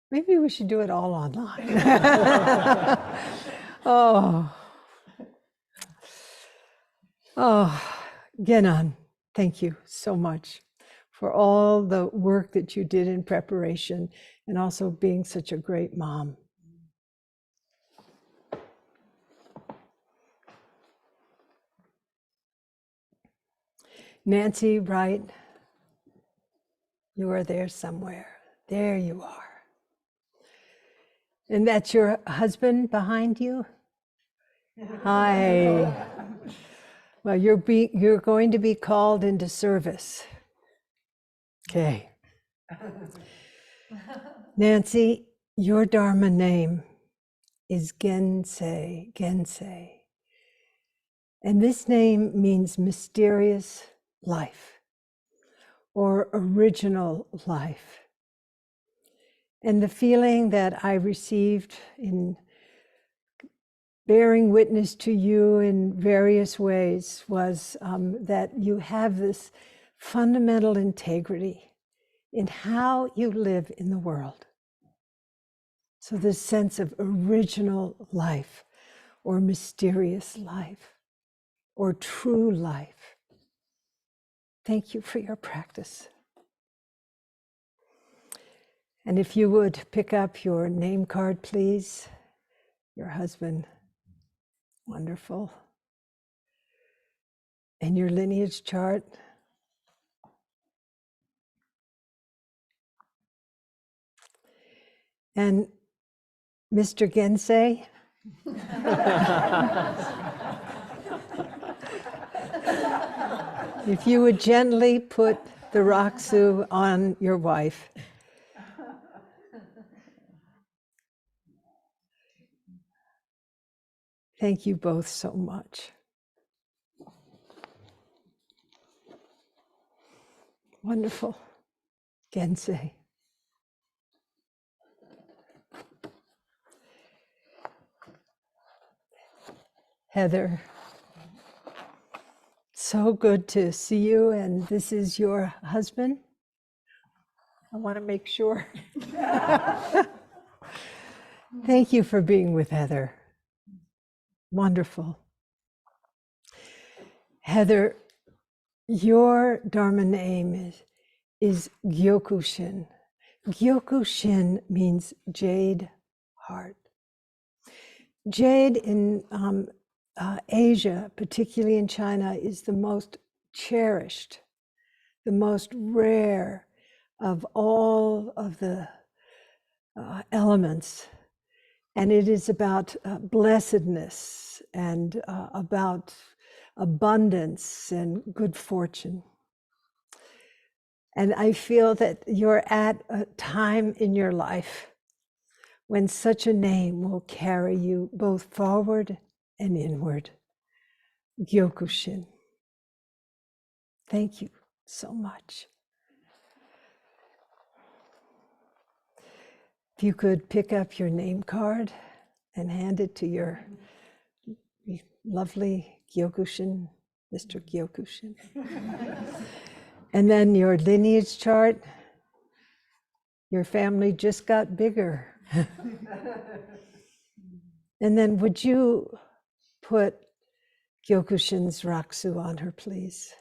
Maybe we should do it all online. Oh, oh, Genan, thank you so much for all the work that you did in preparation and also being such a great mom. Nancy Wright, you are there somewhere. There you are. And that's your husband behind you? Hi. Well, you're going to be called into service. Okay. Nancy, your Dharma name is Gensei, Gensei. And this name means mysterious life or original life. And the feeling that I received in bearing witness to you in various ways was that you have this fundamental integrity in how you live in the world. So this sense of original life or mysterious life or true life. Thank you for your practice. And if you would pick up your name card, please. Your husband, wonderful. And your lineage chart. And Mr. Gensei. If you would gently put the Raksu on your wife. Thank you both so much. Wonderful. Gensei. Heather, so good to see you, and this is your husband. I want to make sure. Thank you for being with Heather. Wonderful. Heather, your Dharma name is Gyokushin. Gyokushin means jade heart. Jade in Asia, particularly in China, is the most cherished, the most rare of all of the elements. And it is about blessedness and about abundance and good fortune. And I feel that you're at a time in your life when such a name will carry you both forward and inward. Gyokushin. Thank you so much. If you could pick up your name card and hand it to your lovely Gyokushin, Mr. Gyokushin. And then your lineage chart. Your family just got bigger. And then would you put Gyokushin's Raksu on her, please?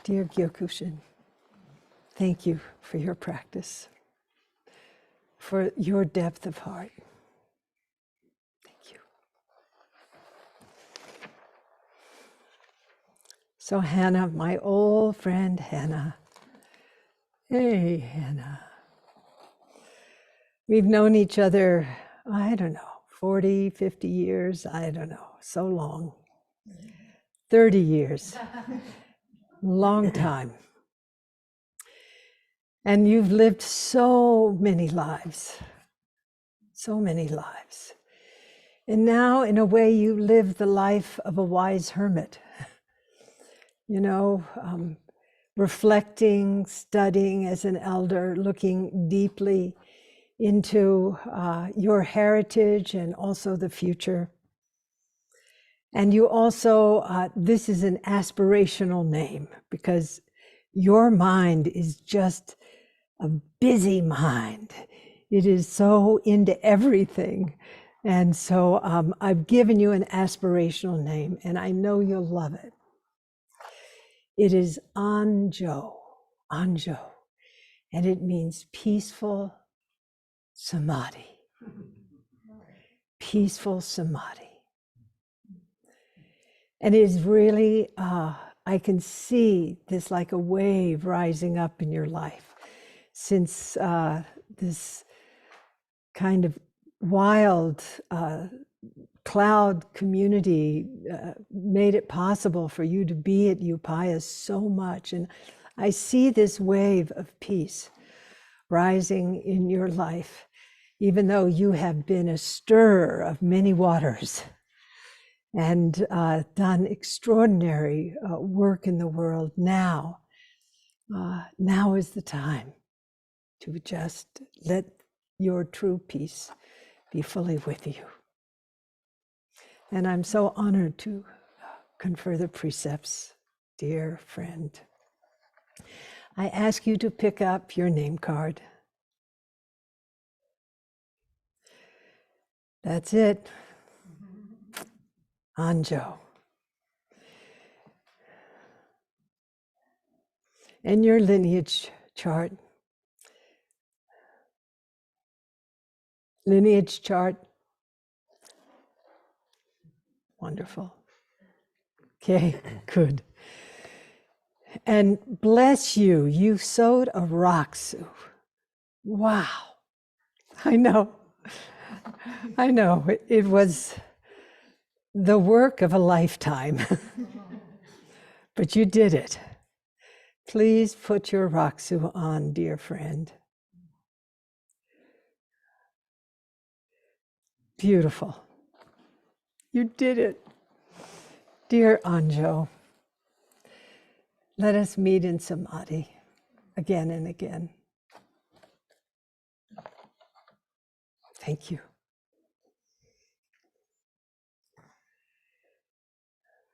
Dear Gyokushin, thank you for your practice, for your depth of heart. Thank you. So Hannah, my old friend Hannah. Hey, Hannah. We've known each other, I don't know, 40, 50 years, I don't know, so long. 30 years, long time. And you've lived so many lives, so many lives. And now, in a way, you live the life of a wise hermit, you know, reflecting, studying as an elder, looking deeply into your heritage and also the future. And you also, this is an aspirational name because your mind is just a busy mind. It is so into everything. And so I've given you an aspirational name, and I know you'll love it. It is Anjo, Anjo, and it means peaceful samadhi. Peaceful samadhi. And it is really, I can see this like a wave rising up in your life since this kind of wild cloud community made it possible for you to be at Upaya so much. And I see this wave of peace rising in your life, even though you have been a stirrer of many waters and done extraordinary work in the world. Now is the time to just let your true peace be fully with you. And I'm so honored to confer the precepts, dear friend. I ask you to pick up your name card. That's it. Anjo. And your lineage chart. Lineage chart. Wonderful. Okay, good. And bless you, you sewed a raksu. Wow. I know. It was the work of a lifetime, but you did it. Please put your raksu on, dear friend. Beautiful. You did it. Dear Anjo, let us meet in samadhi again and again. Thank you.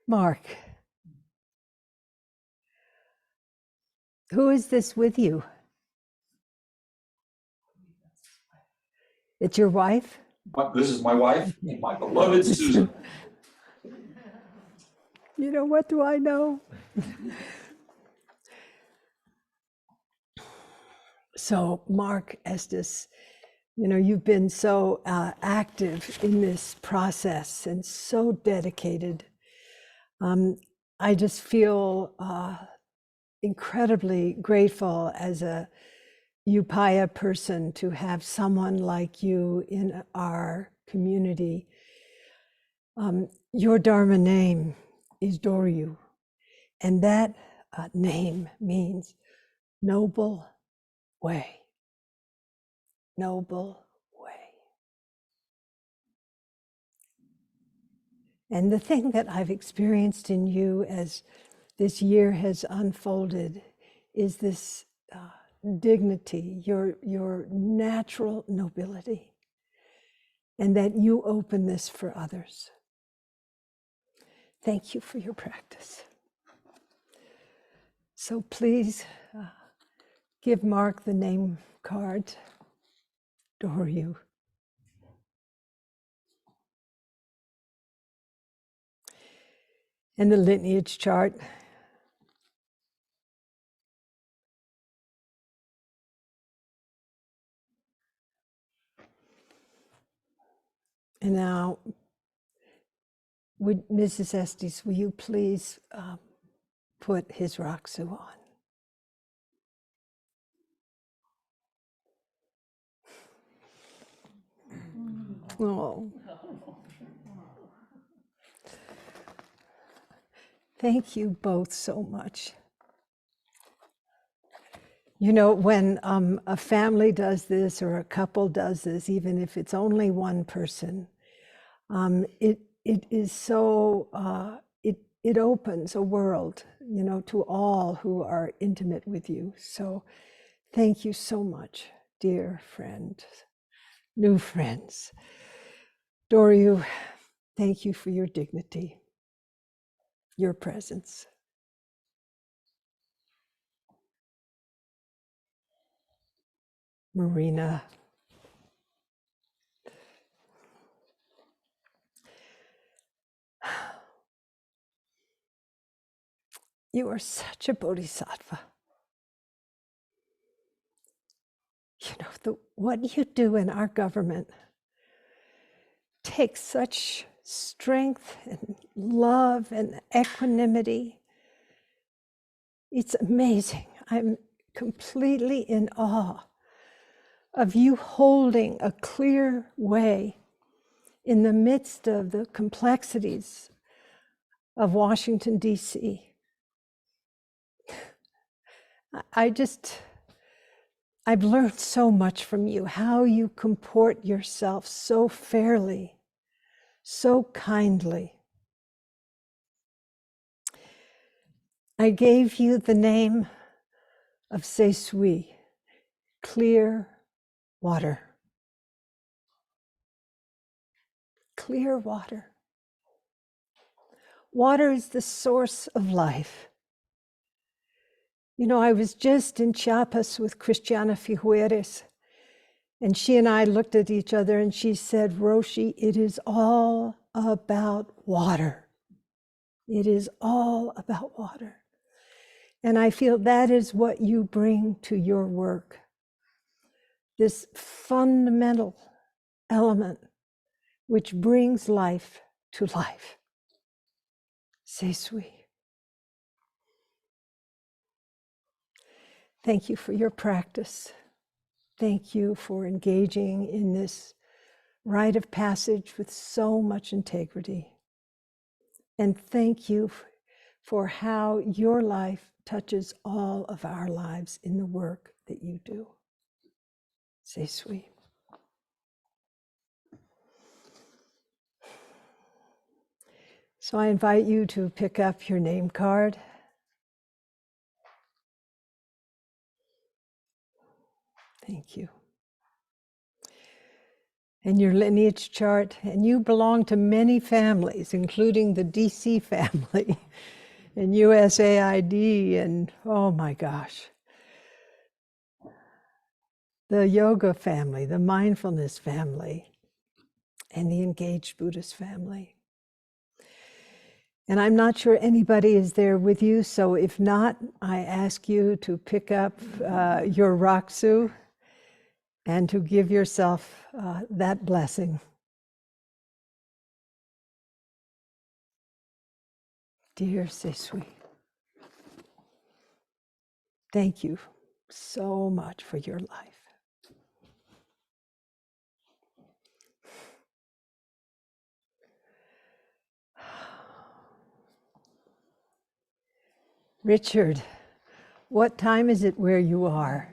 Mark, who is this with you? It's your wife? This is my wife, my beloved Susan. You know, what do I know? So, Mark Estes, you know, you've been so active in this process and so dedicated. I just feel incredibly grateful as a Upaya person to have someone like you in our community. Your Dharma name is Doryu, and that name means noble way. Noble way. And the thing that I've experienced in you as this year has unfolded is this dignity, your natural nobility, and that you open this for others. Thank you for your practice. So please give Mark the name card, Doryu. And the lineage chart. And now, would Mrs. Estes, will you please put his Raksu on. Oh. Thank you both so much. You know, when a family does this or a couple does this, even if it's only one person, it is so, it opens a world, you know, to all who are intimate with you. So thank you so much, dear friends, new friends. Doryu, thank you for your dignity, your presence. Marina, you are such a bodhisattva. You know, what you do in our government takes such strength and love and equanimity. It's amazing. I'm completely in awe of you holding a clear way in the midst of the complexities of Washington, D.C. I've learned so much from you, how you comport yourself so fairly, so kindly. I gave you the name of Seisui, clear water. Clear water. Water is the source of life. You know, I was just in Chiapas with Cristiana Figueres, and she and I looked at each other and she said, Roshi, it is all about water. It is all about water. And I feel that is what you bring to your work. This fundamental element which brings life to life. Seisui. Thank you for your practice. Thank you for engaging in this rite of passage with so much integrity. And thank you for how your life touches all of our lives in the work that you do. Seisui. So I invite you to pick up your name card. Thank you. And your lineage chart, and you belong to many families, including the DC family and USAID, and oh my gosh, the yoga family, the mindfulness family, and the engaged Buddhist family. And I'm not sure anybody is there with you, so if not, I ask you to pick up your Raksu and to give yourself that blessing. Dear Seisui, thank you so much for your life. Richard, what time is it where you are?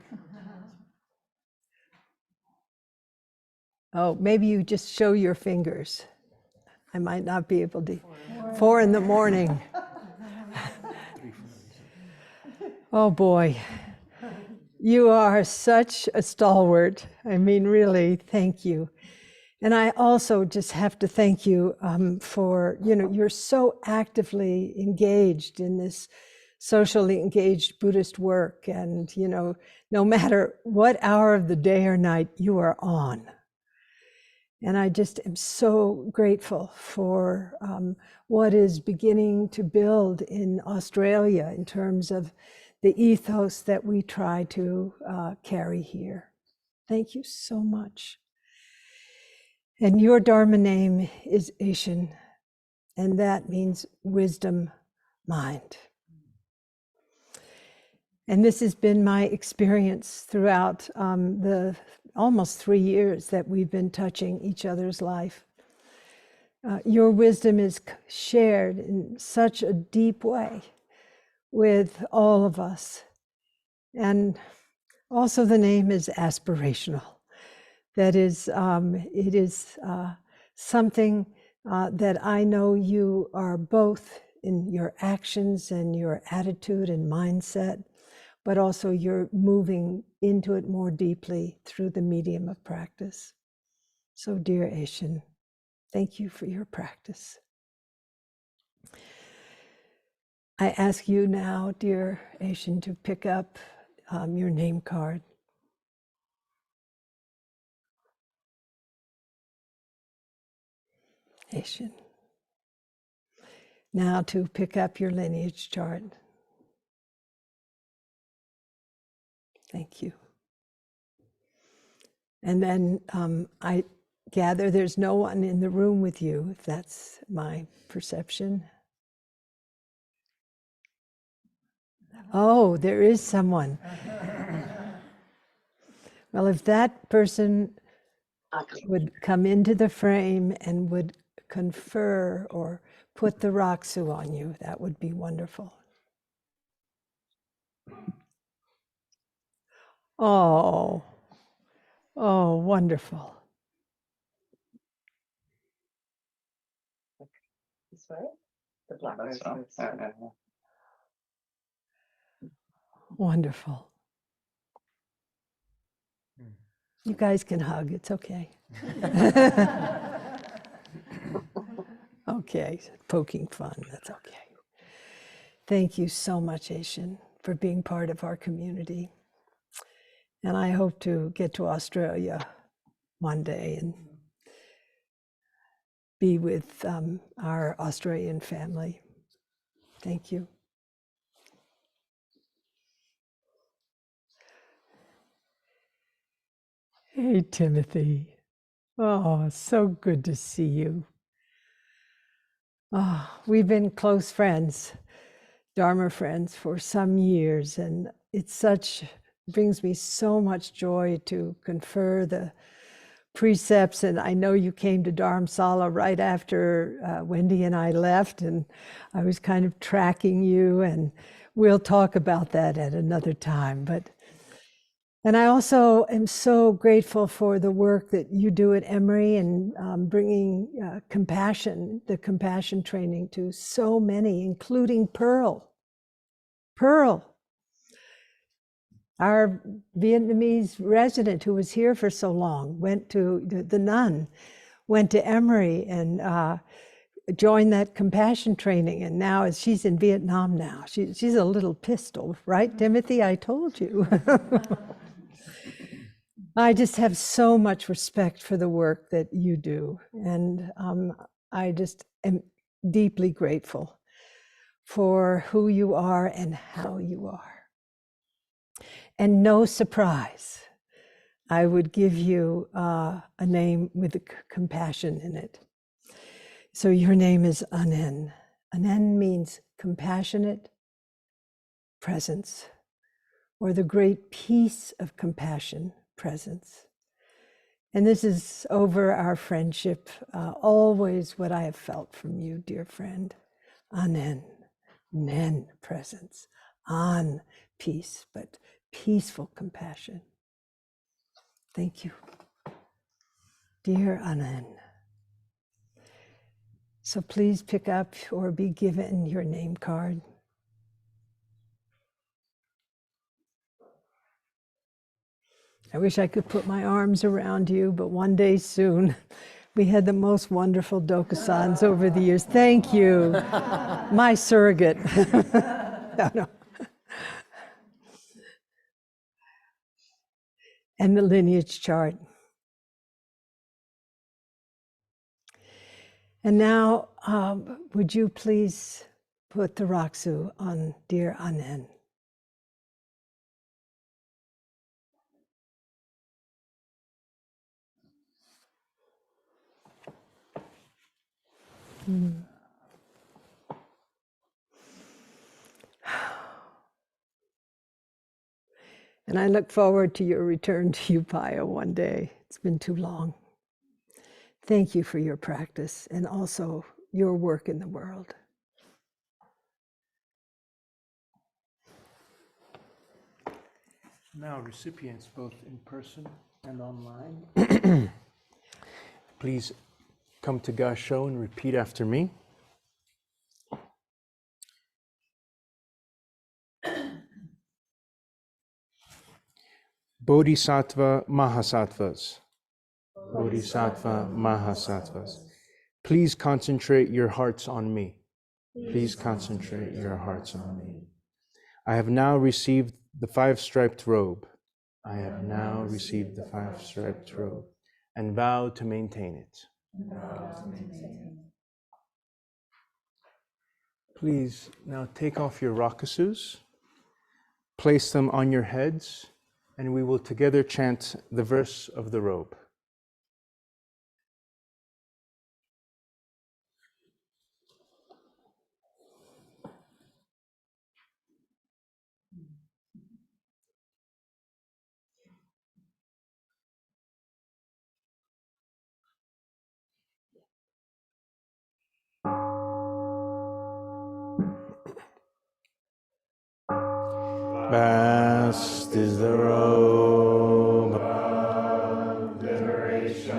Oh, maybe you just show your fingers. I might not be able to. 4 in the morning. Oh boy, you are such a stalwart. I mean, really, thank you. And I also just have to thank you for, you know, you're so actively engaged in this socially engaged Buddhist work. And, you know, no matter what hour of the day or night you are on. And I just am so grateful for what is beginning to build in Australia in terms of the ethos that we try to carry here. Thank you so much. And your Dharma name is Ishin, and that means wisdom mind. And this has been my experience throughout the almost 3 years that we've been touching each other's life. Your wisdom is shared in such a deep way with all of us. And also the name is aspirational. That is, it is something that I know you are both in your actions and your attitude and mindset, but also you're moving into it more deeply through the medium of practice. So dear Aishin, thank you for your practice. I ask you now, dear Aishin, to pick up your name card. Aishin. Now to pick up your lineage chart. Thank you. And then I gather there's no one in the room with you, if that's my perception. Oh, there is someone. Well, if that person would come into the frame and would confer or put the Raksu on you, that would be wonderful. Oh, oh, wonderful. This way? The black rose. Wonderful. You guys can hug, it's okay. Okay, poking fun, that's okay. Thank you so much, Aishin, for being part of our community. And I hope to get to Australia one day and be with our Australian family. Thank you. Hey, Timothy. Oh, so good to see you. Oh, we've been close friends, Dharma friends, for some years, and brings me so much joy to confer the precepts. And I know you came to Dharamsala right after Wendy and I left, and I was kind of tracking you, and we'll talk about that at another time. And I also am so grateful for the work that you do at Emory and bringing the compassion training to so many, including Pearl. Pearl, our Vietnamese resident who was here for so long, the nun, went to Emory and joined that compassion training. And now she's in Vietnam now. She's a little pistol, right, Timothy? I told you. I just have so much respect for the work that you do. And I just am deeply grateful for who you are and how you are. And no surprise, I would give you a name with compassion in it. So your name is Anen. Anen means compassionate presence, or the great peace of compassion presence. And this is over our friendship, always what I have felt from you, dear friend. Anen, Nen presence, An peace, but peaceful compassion. Thank you, dear Anen. So please pick up or be given your name card. I wish I could put my arms around you, but one day soon. We had the most wonderful Dokusans over the years. Thank you, my surrogate. No. And the lineage chart. And now, would you please put the Raksu on dear Anen? And I look forward to your return to Upaya one day. It's been too long. Thank you for your practice and also your work in the world. Now, recipients, both in person and online, please come to Gasho and repeat after me. Bodhisattva Mahasattvas. Bodhisattva Mahasattvas. Please concentrate your hearts on me. Please concentrate your hearts on me. I have now received the 5-striped robe. I have now received the 5-striped robe and vow to maintain it. Please now take off your rakusus, place them on your heads, and we will together chant the verse of the robe. Vast is the robe of liberation,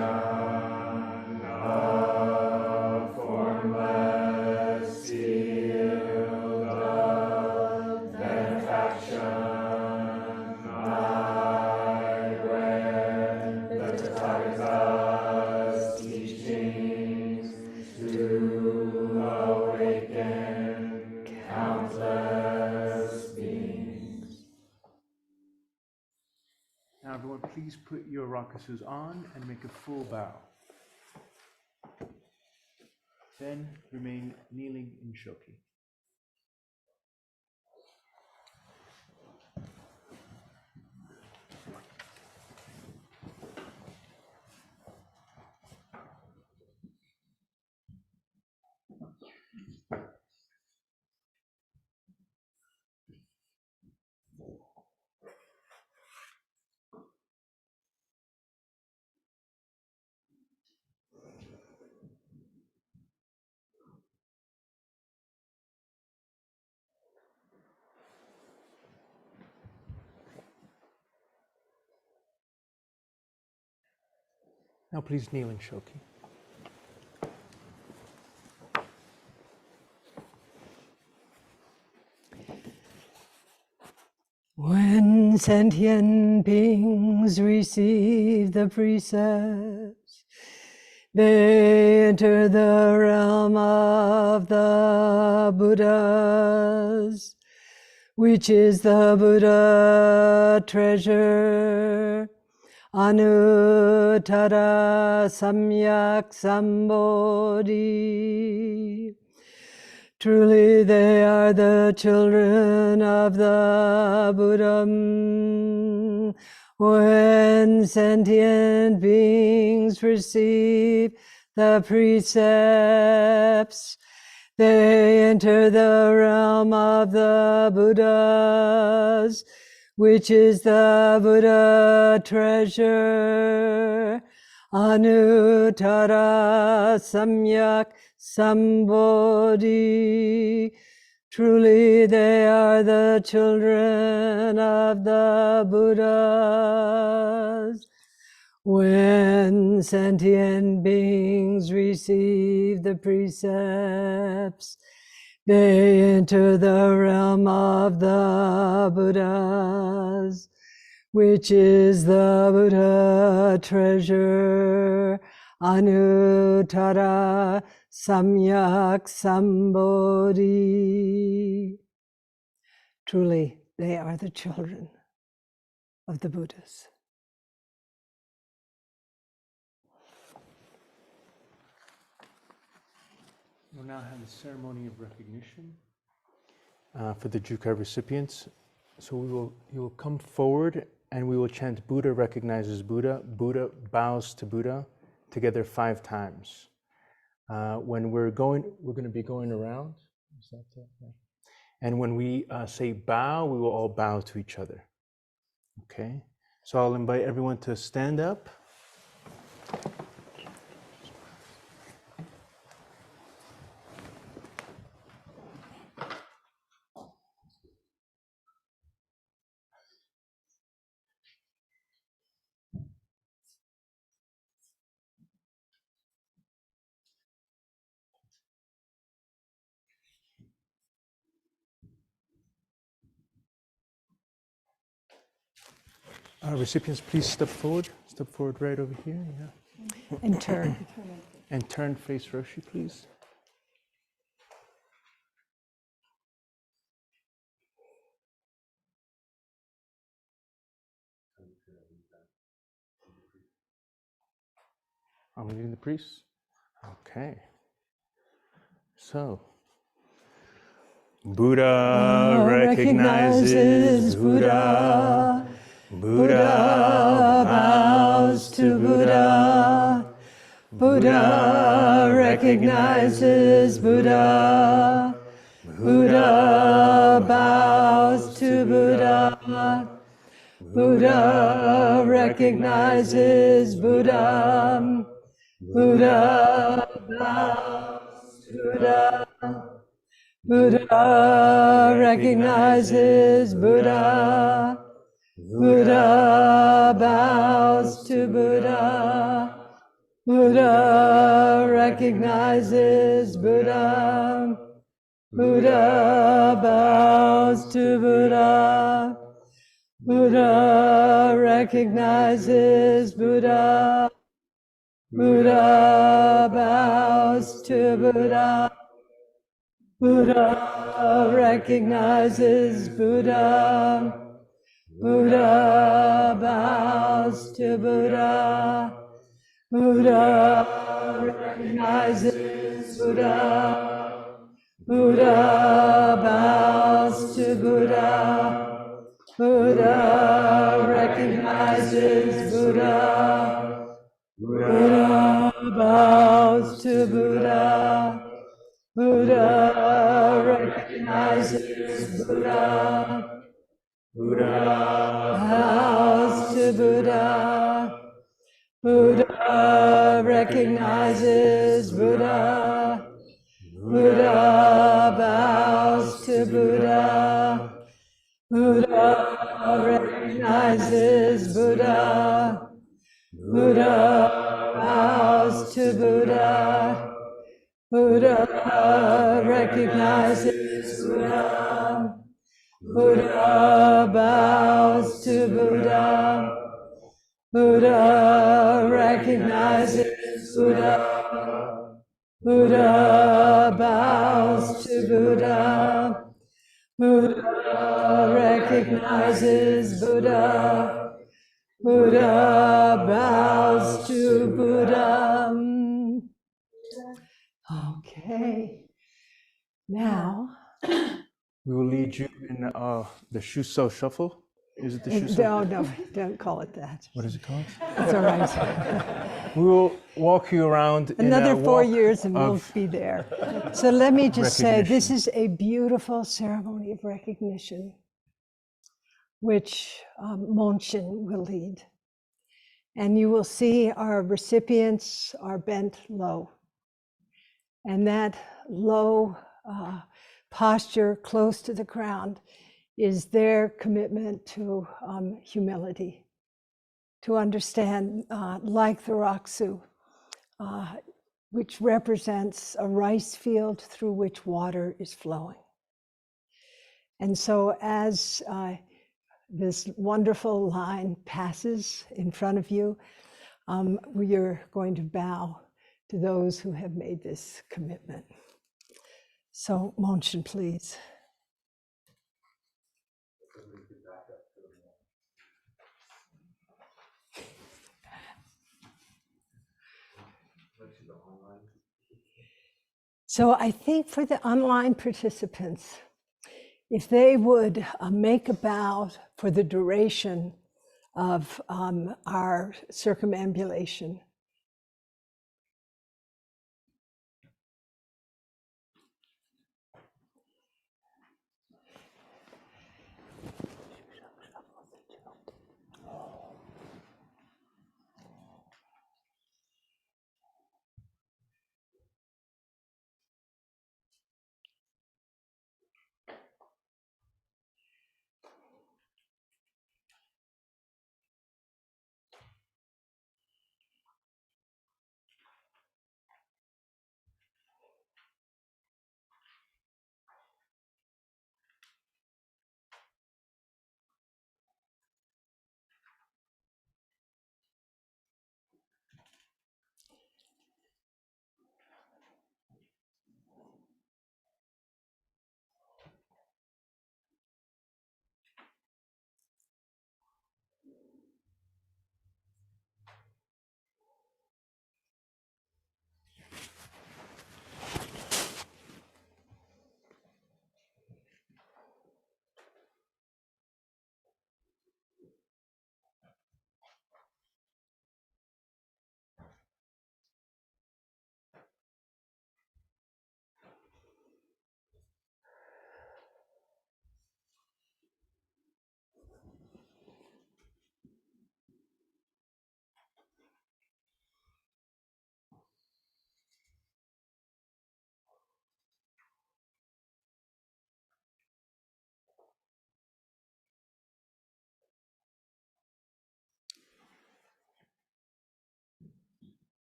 of formless field of benefaction. I wear the Tathagata's teachings to awaken countless beings. Now, everyone, please put your rakusus on and make a full bow. Then remain kneeling in Shoki. Now please kneel in Shoki. When sentient beings receive the precepts, they enter the realm of the Buddhas, which is the Buddha treasure, Anuttara Samyak Sambodhi. Truly they are the children of the Buddha. When sentient beings receive the precepts, they enter the realm of the Buddhas, which is the Buddha treasure, Anuttara Samyak Sambodhi. Truly they are the children of the Buddhas. When sentient beings receive the precepts, they enter the realm of the Buddhas, which is the Buddha treasure, Anuttara Samyak Sambodhi. Truly, they are the children of the Buddhas. We'll now have a ceremony of recognition for the Jukai recipients. So you will come forward and we will chant Buddha recognizes Buddha, Buddha bows to Buddha, together 5 times. When we're going to be going around. Is that it? Yeah. And when we say bow, we will all bow to each other. Okay, so I'll invite everyone to stand up. Recipients, please step forward. Step forward right over here. Yeah. And turn. And turn face Roshi, please. I'm leading the priest. Okay. So, Buddha recognizes Buddha. Buddha bows to Buddha. Buddha recognizes Buddha. Buddha bows to Buddha. Buddha recognizes Buddha. Buddha bows to Buddha. Buddha recognizes Buddha. Buddha bows to Buddha. Buddha recognizes Buddha. Buddha bows to Buddha. Buddha recognizes Buddha. Buddha bows to Buddha. Buddha recognizes Buddha. Buddha bows to Buddha. Buddha recognizes Buddha. Buddha bows to Buddha. Buddha recognizes Buddha. Buddha bows to Buddha. Buddha recognizes Buddha. Buddha bows to Buddha. Buddha recognizes Buddha. Buddha bows to Buddha. Buddha recognizes Buddha. Buddha bows to Buddha. Buddha recognizes Buddha. Buddha bows to Buddha. Buddha recognizes Buddha. Buddha bows to Buddha. Buddha recognizes Buddha. Buddha bows to Buddha. Okay. Now we will lead you in the Shuso shuffle. Is it the Shuso? no, don't call it that. What is it called? It's all right. We will walk you around Another in a 4 walk year and we'll of be there. So let me just say, this recognition. is a beautiful ceremony of recognition, which Monshin will lead. And you will see our recipients are bent low. And that low posture close to the ground is their commitment to humility, to understand, like the Raksu, which represents a rice field through which water is flowing. And so as this wonderful line passes in front of you, we are going to bow to those who have made this commitment. So, Monshin, please. So I think for the online participants, if they would make a bow for the duration of our circumambulation.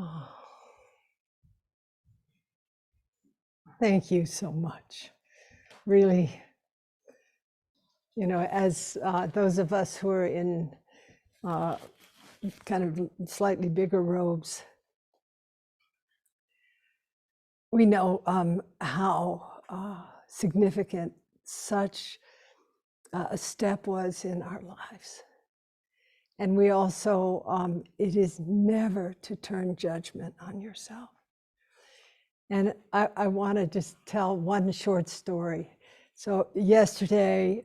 Oh. Thank you so much. Really, you know, as those of us who are in kind of slightly bigger robes, we know how significant such a step was in our lives. And we also, it is never to turn judgment on yourself. And I want to just tell one short story. So yesterday,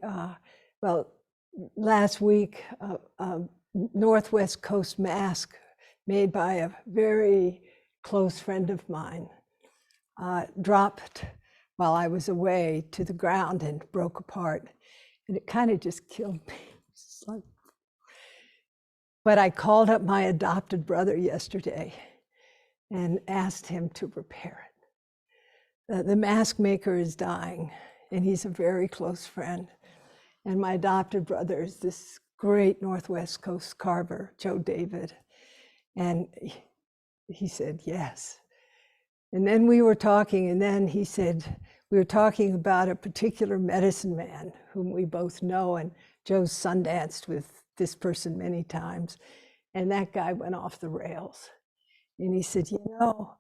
well, last week, a Northwest Coast mask made by a very close friend of mine dropped while I was away to the ground and broke apart. And it kind of just killed me. But I called up my adopted brother yesterday and asked him to repair it. The mask maker is dying, and he's a very close friend. And my adopted brother is this great Northwest Coast carver, Joe David. And he said, yes. And then we were talking, and then he said, we were talking about a particular medicine man whom we both know, and Joe's sundanced with this person many times. And that guy went off the rails. And he said, you know,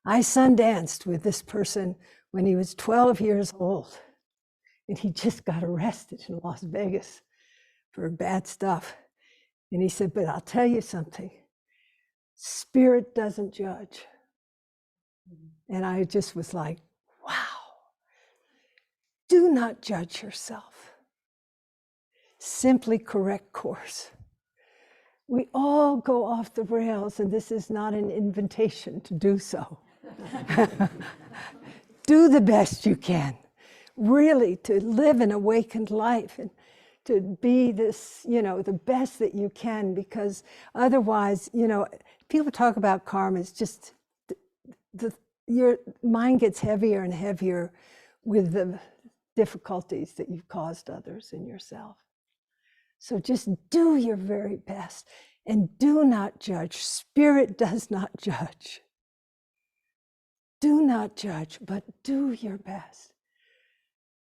I sundanced with this person when he was 12 years old. And he just got arrested in Las Vegas for bad stuff. And he said, but I'll tell you something, spirit doesn't judge. And I just was like, wow, do not judge yourself. Simply correct course. We all go off the rails, and this is not an invitation to do so. Do the best you can, really, to live an awakened life and to be this, you know, the best that you can, because otherwise, you know, people talk about karma, it's just your mind gets heavier and heavier with the difficulties that you've caused others and yourself. So just do your very best and do not judge. Spirit does not judge. Do not judge, but do your best.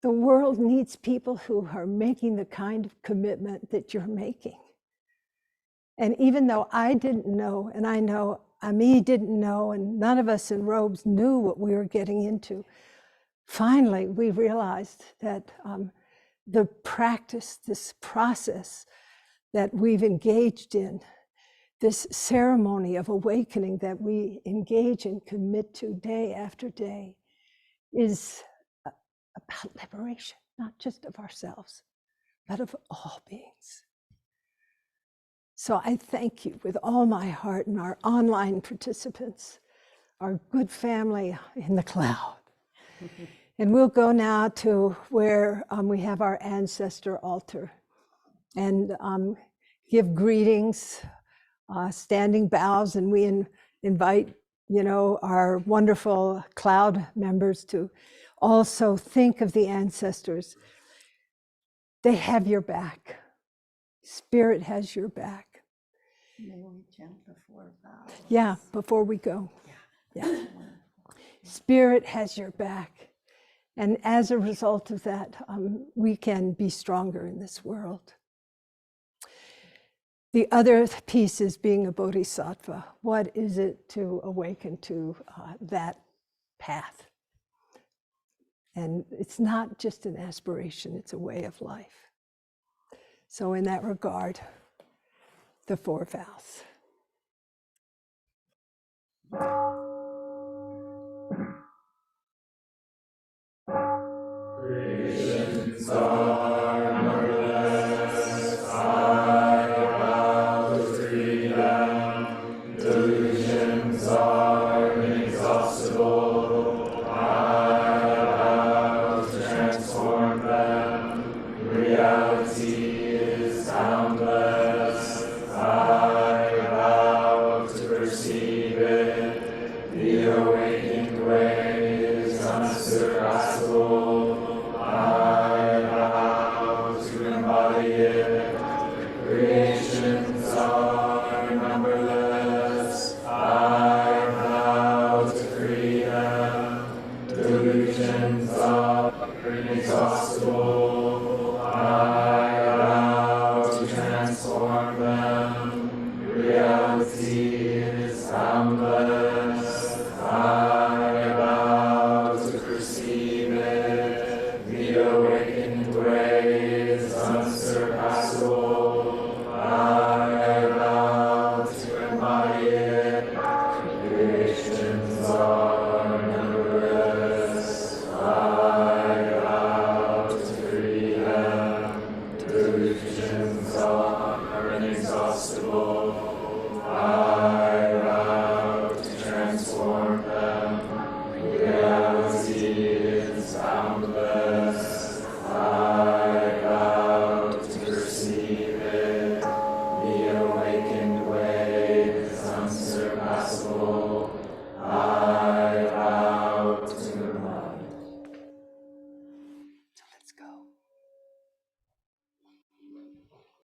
The world needs people who are making the kind of commitment that you're making. And even though I didn't know, and I know Ami didn't know, and none of us in robes knew what we were getting into, finally we realized that the practice, this process that we've engaged in, this ceremony of awakening that we engage and commit to day after day, is about liberation, not just of ourselves, but of all beings. So I thank you with all my heart, and our online participants, our good family in the cloud. And we'll go now to where we have our ancestor altar and give greetings, standing bows, and we invite, you know, our wonderful cloud members to also think of the ancestors. They have your back. Spirit has your back. May we chant the 4 vows? Yeah, before we go. Yeah. Spirit has your back. And as a result of that, we can be stronger in this world. The other piece is being a bodhisattva. What is it to awaken to that path? And it's not just an aspiration, it's a way of life. So in that regard, the 4 vows.